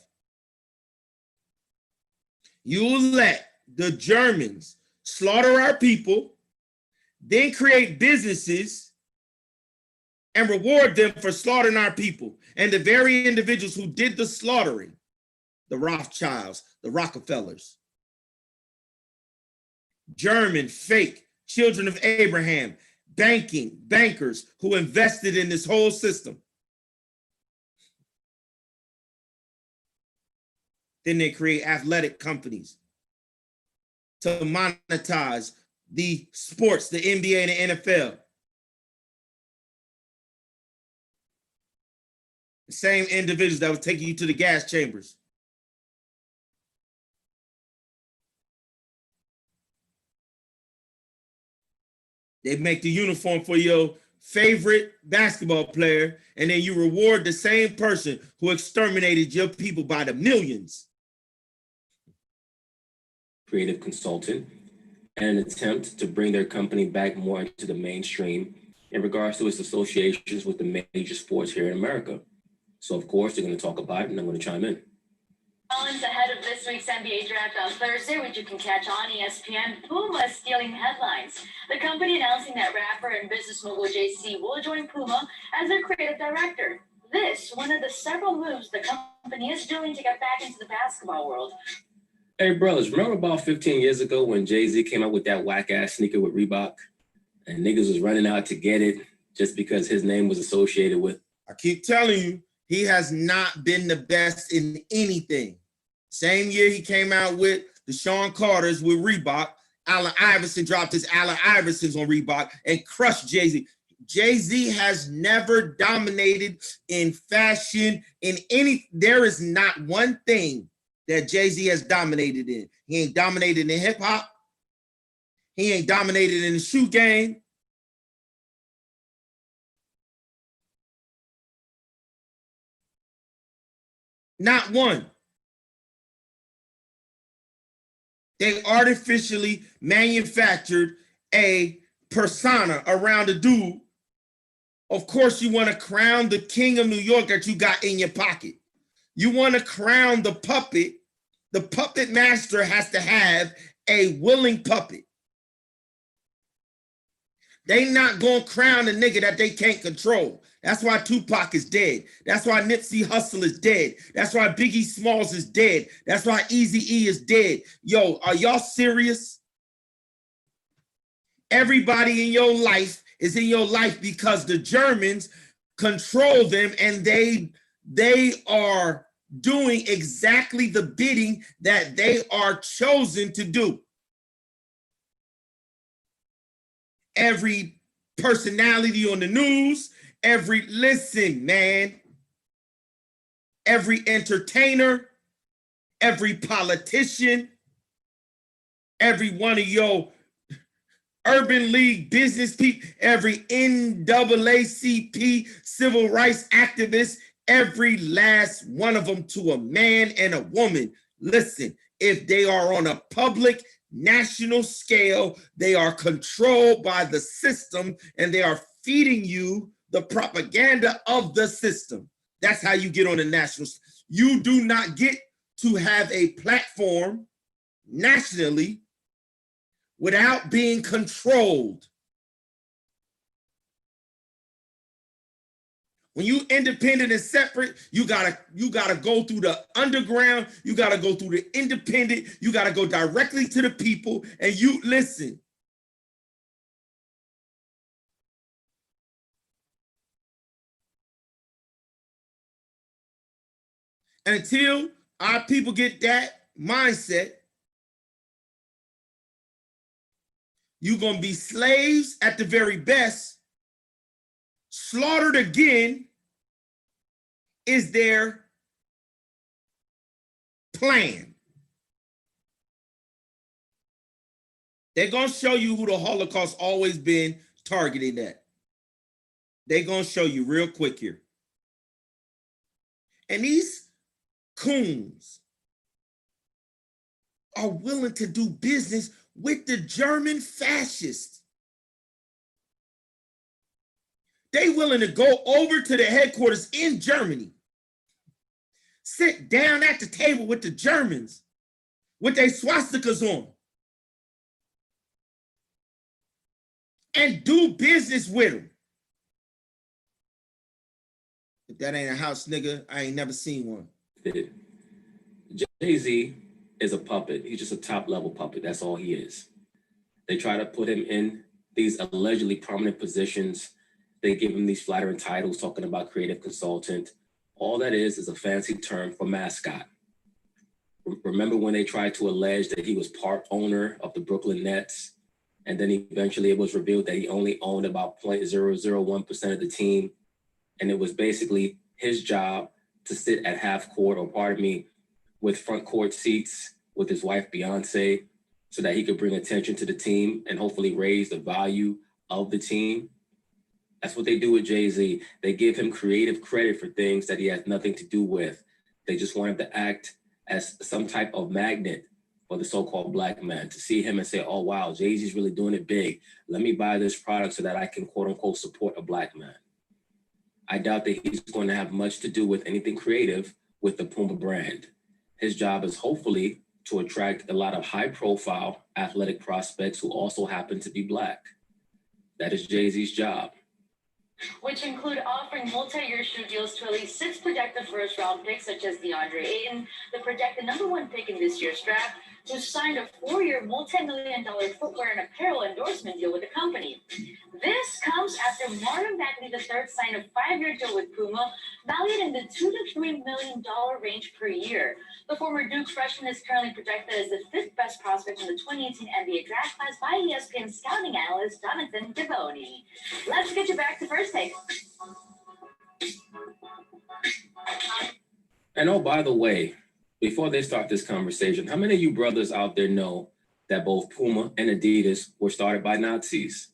You let the Germans slaughter our people, then create businesses and reward them for slaughtering our people. And the very individuals who did the slaughtering, the Rothschilds, the Rockefellers, German, fake, children of Abraham, bankers who invested in this whole system. Then they create athletic companies to monetize the sports, the NBA and the NFL. The same individuals that were taking you to the gas chambers. They make the uniform for your favorite basketball player, and then you reward the same person who exterminated your people by the millions. Creative consultant, and an attempt to bring their company back more into the mainstream in regards to its associations with the major sports here in America. So of course, they're going to talk about it, and I'm going to chime in. Collins ahead of this week's NBA draft on Thursday, which you can catch on ESPN. Puma stealing headlines. The company announcing that rapper and business mogul Jay-Z will join Puma as their creative director. This, one of the several moves the company is doing to get back into the basketball world. Hey, brothers, remember about 15 years ago when Jay-Z came out with that whack-ass sneaker with Reebok? And niggas was running out to get it just because his name was associated with. I keep telling you, he has not been the best in anything. Same year he came out with the Sean Carters with Reebok, Allen Iverson dropped his Allen Iversons on Reebok and crushed Jay-Z. Jay-Z has never dominated in fashion, in any, there is not one thing that Jay-Z has dominated in. He ain't dominated in hip hop. He ain't dominated in the shoe game. Not one. They artificially manufactured a persona around a dude. Of course, you want to crown the king of New York that you got in your pocket. You want to crown the puppet. The puppet master has to have a willing puppet. They not going to crown a nigga that they can't control. That's why Tupac is dead. That's why Nipsey Hussle is dead. That's why Biggie Smalls is dead. That's why Eazy-E is dead. Yo, are y'all serious? Everybody in your life is in your life because the Germans control them, and they are doing exactly the bidding that they are chosen to do. Every personality on the news, listen, man, every entertainer, every politician, every one of your Urban League business people, every NAACP civil rights activist, every last one of them, to a man and a woman. Listen, if they are on a public national scale, they are controlled by the system, and they are feeding you the propaganda of the system. That's how you get on the national. You do not get to have a platform nationally without being controlled. When you independent and separate, you gotta go through the underground, you gotta go through the independent, you gotta go directly to the people, and you listen. And until our people get that mindset, you're gonna be slaves at the very best. Slaughtered again is their plan. They're gonna show you who the Holocaust always been targeting at. They're gonna show you real quick here. And these coons are willing to do business with the German fascists. They willing to go over to the headquarters in Germany, sit down at the table with the Germans with their swastikas on, and do business with them. If that ain't a house nigga, I ain't never seen one. Jay-Z is a puppet. He's just a top level puppet. That's all he is. They try to put him in these allegedly prominent positions. They give him these flattering titles talking about creative consultant. All that is a fancy term for mascot. Remember when they tried to allege that he was part owner of the Brooklyn Nets, and then eventually it was revealed that he only owned about 0.001% of the team, and it was basically his job to sit at half court, or pardon me, with front court seats with his wife Beyonce, so that he could bring attention to the team and hopefully raise the value of the team. That's what they do with Jay-Z. They give him creative credit for things that he has nothing to do with. They just want him to act as some type of magnet for the so-called black man, to see him and say, oh, wow, Jay-Z's really doing it big. Let me buy this product so that I can, quote unquote, support a black man. I doubt that he's going to have much to do with anything creative with the Puma brand. His job is hopefully to attract a lot of high-profile athletic prospects who also happen to be black. That is Jay-Z's job. Which include offering multi-year shoe deals to at least 6 projected first-round picks, such as DeAndre Ayton, the projected #1 pick in this year's draft, who signed a 4-year, multi-million-dollar footwear and apparel endorsement deal with the company. This comes after Marvin Bagley III signed a 5-year deal with Puma, valued in the $2 to $3 million range per year. The former Duke freshman is currently projected as the 5th best prospect in the 2018 NBA draft class by ESPN scouting analyst Jonathan Givony. Let's get you back to First Take. And oh, by the way, before they start this conversation, how many of you brothers out there know that both Puma and Adidas were started by Nazis?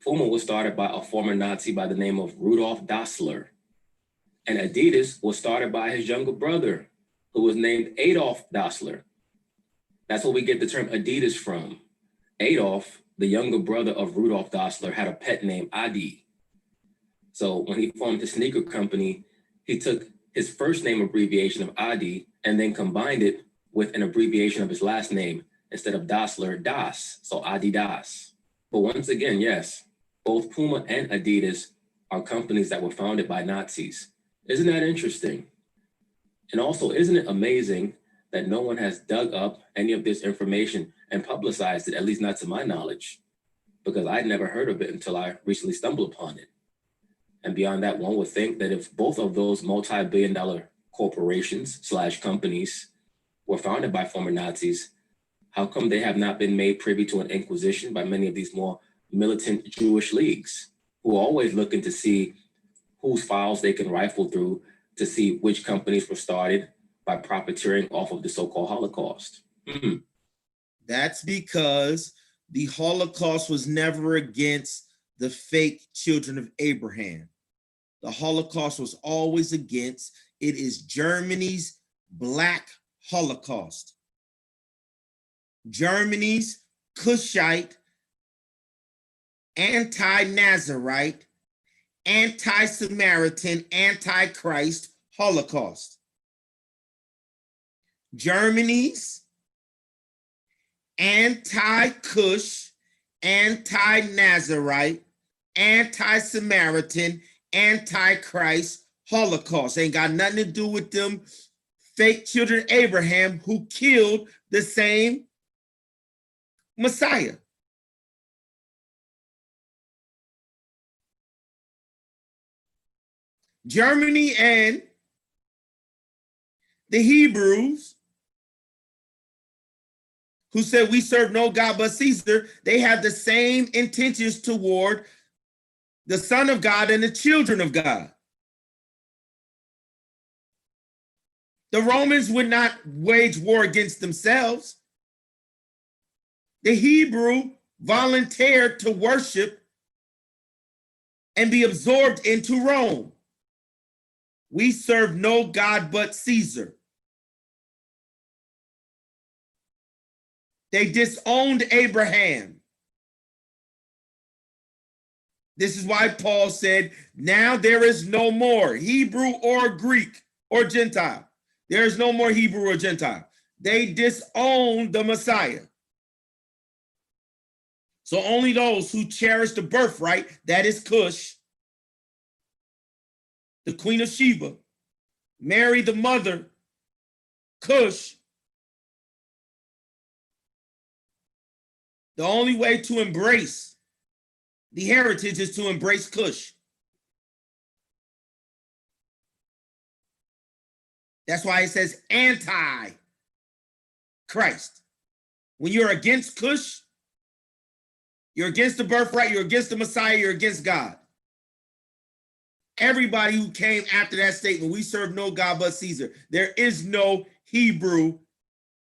Puma was started by a former Nazi by the name of Rudolf Dassler. And Adidas was started by his younger brother, who was named Adolf Dassler. That's where we get the term Adidas from. Adolf, the younger brother of Rudolf Dassler, had a pet named Adi. So when he formed his sneaker company, he took his first name abbreviation of Adi and then combined it with an abbreviation of his last name. Instead of Dassler, Das, so Adidas. But once again, yes, both Puma and Adidas are companies that were founded by Nazis. Isn't that interesting? And also, isn't it amazing that no one has dug up any of this information and publicized it, at least not to my knowledge, because I'd never heard of it until I recently stumbled upon it. And beyond that, one would think that if both of those multi-billion-dollar corporations / companies were founded by former Nazis, how come they have not been made privy to an inquisition by many of these more militant Jewish leagues, who are always looking to see whose files they can rifle through to see which companies were started by profiteering off of the so-called Holocaust? That's because the Holocaust was never against the fake children of Abraham. The Holocaust was always against, it is Germany's Black Holocaust. Germany's Cushite, anti-Nazarite, anti-Samaritan, anti-Christ Holocaust. Germany's anti-Cush, anti-Nazarite, anti-Samaritan, anti-Christ Holocaust. Ain't got nothing to do with them fake children of Abraham who killed the same Messiah. Germany and the Hebrews, who said we serve no God but Caesar, they have the same intentions toward the Son of God and the children of God. The Romans would not wage war against themselves. The Hebrew volunteered to worship and be absorbed into Rome. We serve no God but Caesar. They disowned Abraham. This is why Paul said, now there is no more Hebrew or Greek or Gentile. There is no more Hebrew or Gentile. They disowned the Messiah. So only those who cherish the birthright, that is Cush, the Queen of Sheba, Mary the mother, Cush. The only way to embrace the heritage is to embrace Cush. That's why it says anti-Christ. When you're against Cush, you're against the birthright, you're against the Messiah, you're against God. Everybody who came after that statement, we serve no God but Caesar. There is no Hebrew.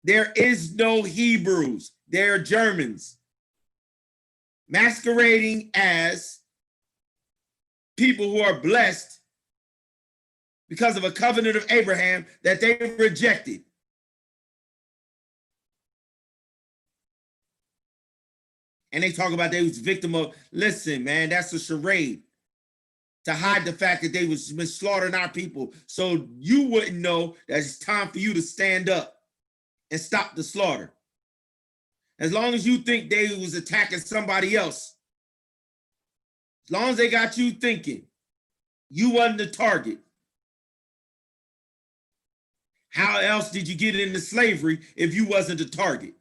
There is no Hebrews. They're Germans masquerading as people who are blessed because of a covenant of Abraham that they rejected. And they talk about they was victim of, listen, man, that's a charade to hide the fact that they was been slaughtering our people. So you wouldn't know that it's time for you to stand up and stop the slaughter. As long as you think they was attacking somebody else, as long as they got you thinking you wasn't the target, how else did you get into slavery if you wasn't the target?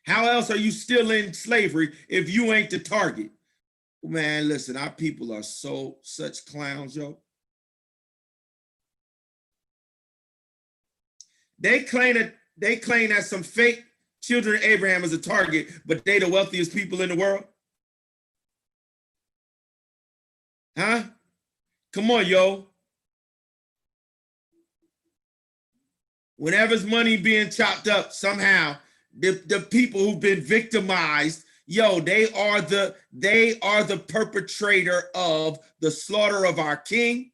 How else are you still in slavery if you ain't the target? Man, listen, our people are such clowns, yo. They claim that some fake children of Abraham is a target, but they the wealthiest people in the world. Huh? Come on, yo. Whenever's money being chopped up, somehow the people who've been victimized, yo, they are the perpetrator of the slaughter of our king.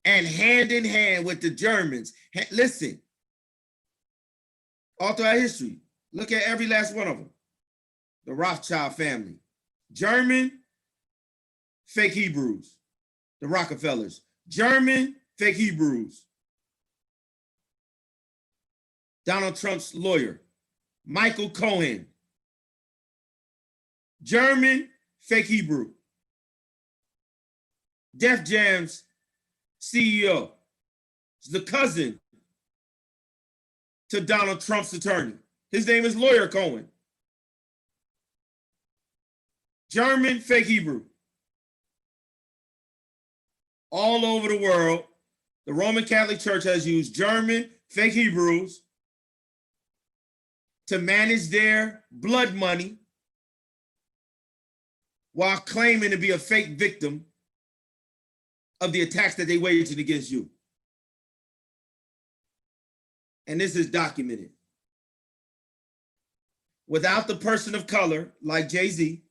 And hand in hand with the Germans. Listen, all throughout history, look at every last one of them. The Rothschild family, German, fake Hebrews. The Rockefellers, German, fake Hebrews. Donald Trump's lawyer, Michael Cohen, German, fake Hebrew. Def Jam's CEO is the cousin to Donald Trump's attorney. His name is Lawyer Cohen. German, fake Hebrew. All over the world, the Roman Catholic Church has used German, fake Hebrews to manage their blood money while claiming to be a fake victim of the attacks that they waged against you. And this is documented. Without the person of color, like Jay-Z,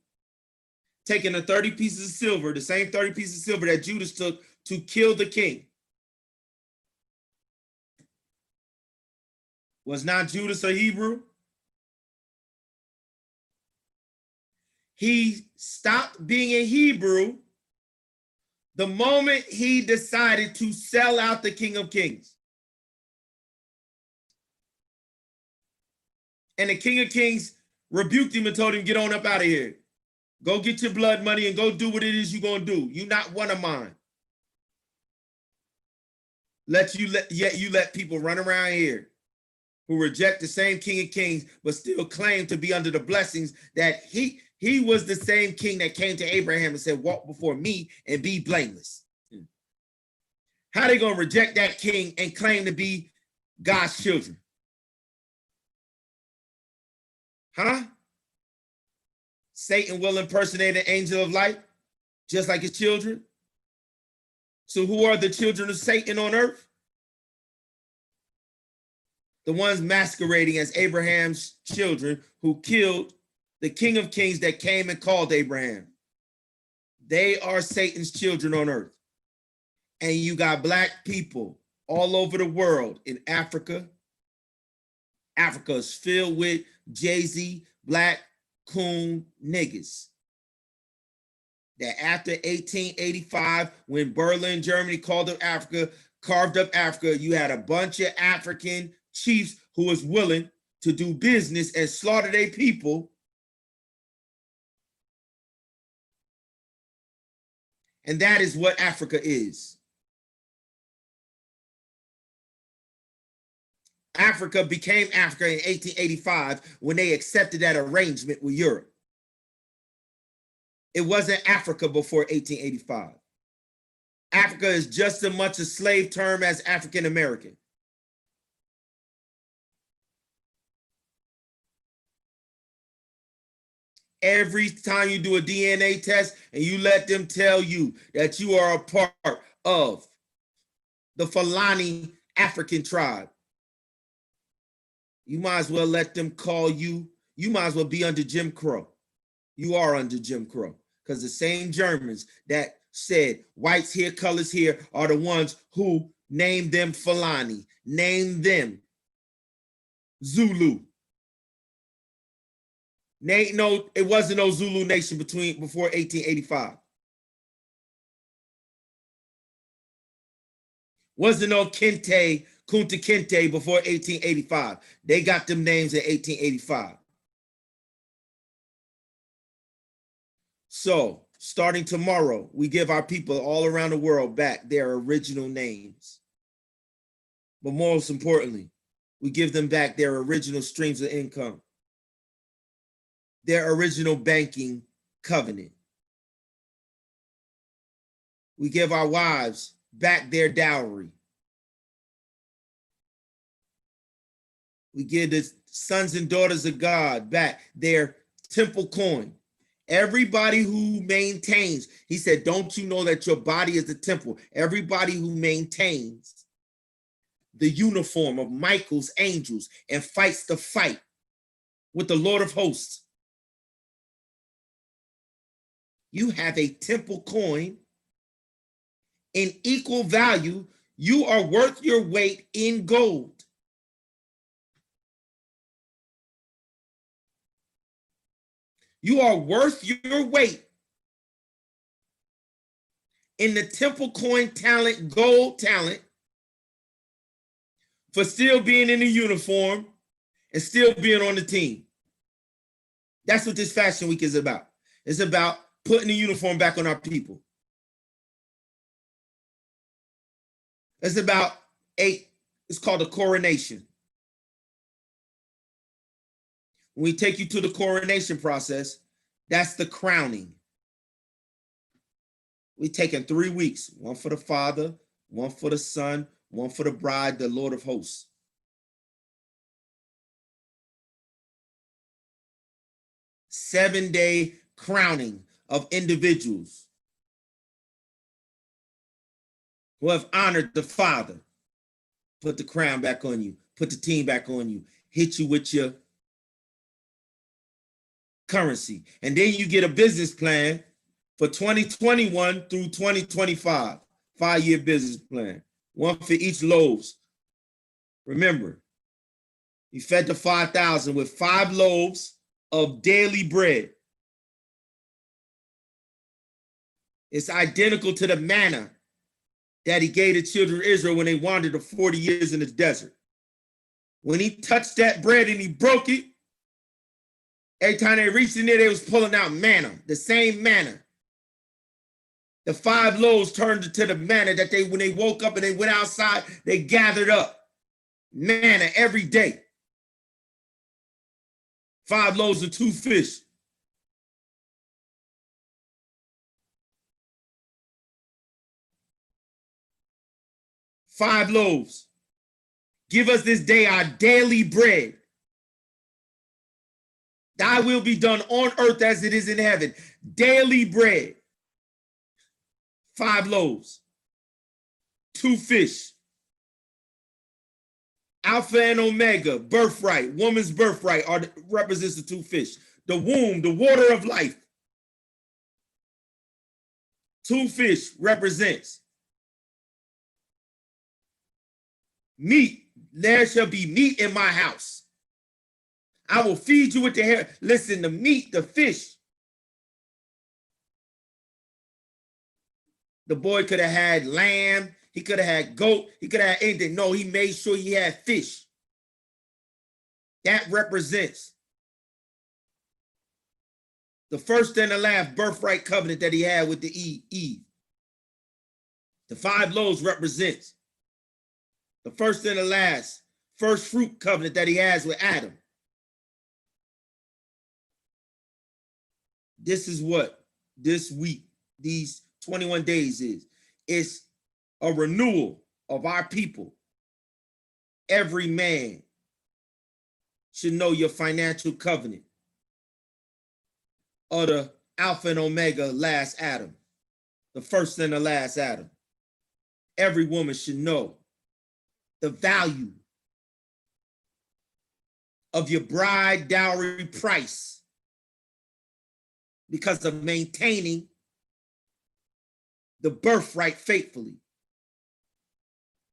taking the 30 pieces of silver, the same 30 pieces of silver that Judas took to kill the king. Was not Judas a Hebrew? He stopped being a Hebrew the moment he decided to sell out the King of Kings. And the King of Kings rebuked him and told him, get on up out of here. Go get your blood money and go do what it is you're going to do. You're not one of mine. Yet you let people run around here who reject the same King of Kings, but still claim to be under the blessings that he was the same king that came to Abraham and said, walk before me and be blameless. How they going to reject that king and claim to be God's children? Huh? Satan will impersonate an angel of light, just like his children. So who are the children of Satan on earth? The ones masquerading as Abraham's children who killed the King of Kings that came and called Abraham. They are Satan's children on earth. And you got black people all over the world in Africa. Africa is filled with Jay-Z, black coon niggas. That after 1885, when Berlin, Germany carved up Africa, you had a bunch of African chiefs who was willing to do business and slaughter their people. And that is what Africa is. Africa became Africa in 1885 when they accepted that arrangement with Europe. It wasn't Africa before 1885. Africa is just as much a slave term as African American. Every time you do a DNA test and you let them tell you that you are a part of the Fulani African tribe, you might as well let them call you, you might as well be under Jim Crow. You are under Jim Crow, because the same Germans that said whites here, colors here are the ones who named them Fulani, named them Zulu. It wasn't no Zulu nation before 1885. Wasn't no Kente, Kunta Kinte before 1885. They got them names in 1885. So, starting tomorrow, we give our people all around the world back their original names. But most importantly, we give them back their original streams of income, their original banking covenant. We give our wives back their dowry. We give the sons and daughters of God back their temple coin. Everybody who maintains, he said, don't you know that your body is the temple? Everybody who maintains the uniform of Michael's angels and fights the fight with the Lord of hosts. You have a temple coin in equal value. You are worth your weight in gold. You are worth your weight in the temple coin talent, gold talent, for still being in the uniform and still being on the team. That's what this Fashion Week is about. It's about putting the uniform back on our people. It's about it's called a coronation. When we take you to the coronation process, that's the crowning. We're taking 3 weeks, one for the Father, one for the Son, one for the bride, the Lord of hosts. Seven-day crowning of individuals who have honored the Father. Put the crown back on you, put the team back on you, hit you with your currency. And then you get a business plan for 2021 through 2025, 5-year business plan, one for each loaves. Remember, he fed the 5,000 with 5 loaves of daily bread. It's identical to the manna that he gave the children of Israel when they wandered the 40 years in the desert. When he touched that bread and he broke it, every time they reached in there, they was pulling out manna, the same manna. The 5 loaves turned into the manna that when they woke up and they went outside, they gathered up manna every day. 5 loaves and 2 fish. Five loaves. Give us this day our daily bread. Thy will be done on earth as it is in heaven. Daily bread. 5 loaves. 2 fish. Alpha and Omega, birthright, woman's birthright represents the 2 fish. The womb, the water of life. 2 fish represents meat. There shall be meat in my house. I will feed you with the hair. Listen, the meat, the fish. The boy could have had lamb. He could have had goat. He could have had anything. No, he made sure he had fish. That represents the first and the last birthright covenant that he had with the Eve. The 5 loaves represents the first and the last first fruit covenant that he has with Adam. This is what this week, these 21 days is. It's a renewal of our people. Every man should know your financial covenant of the Alpha and Omega last Adam, the first and the last Adam. Every woman should know the value of your bride dowry price because of maintaining the birthright faithfully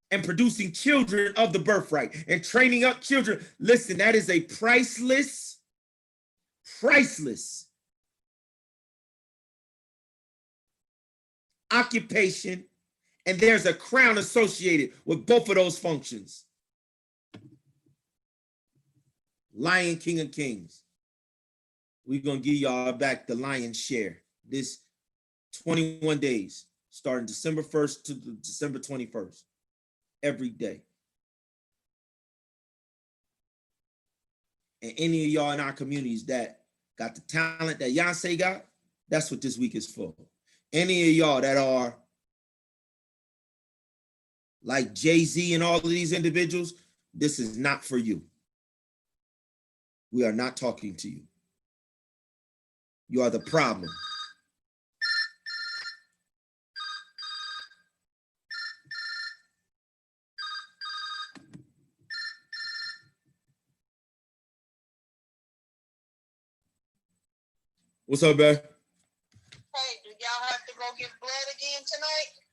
and producing children of the birthright and training up children. Listen, that is a priceless occupation, and there's a crown associated with both of those functions. Lion, King of Kings. We're going to give y'all back the lion's share. This 21 days, starting December 1st to December 21st, every day. And any of y'all in our communities that got the talent that Yonsei got, that's what this week is for. Any of y'all that are like Jay-Z and all of these individuals, this is not for you. We are not talking to you. You are the problem. What's up, man? Hey, do y'all have to go get blood again tonight?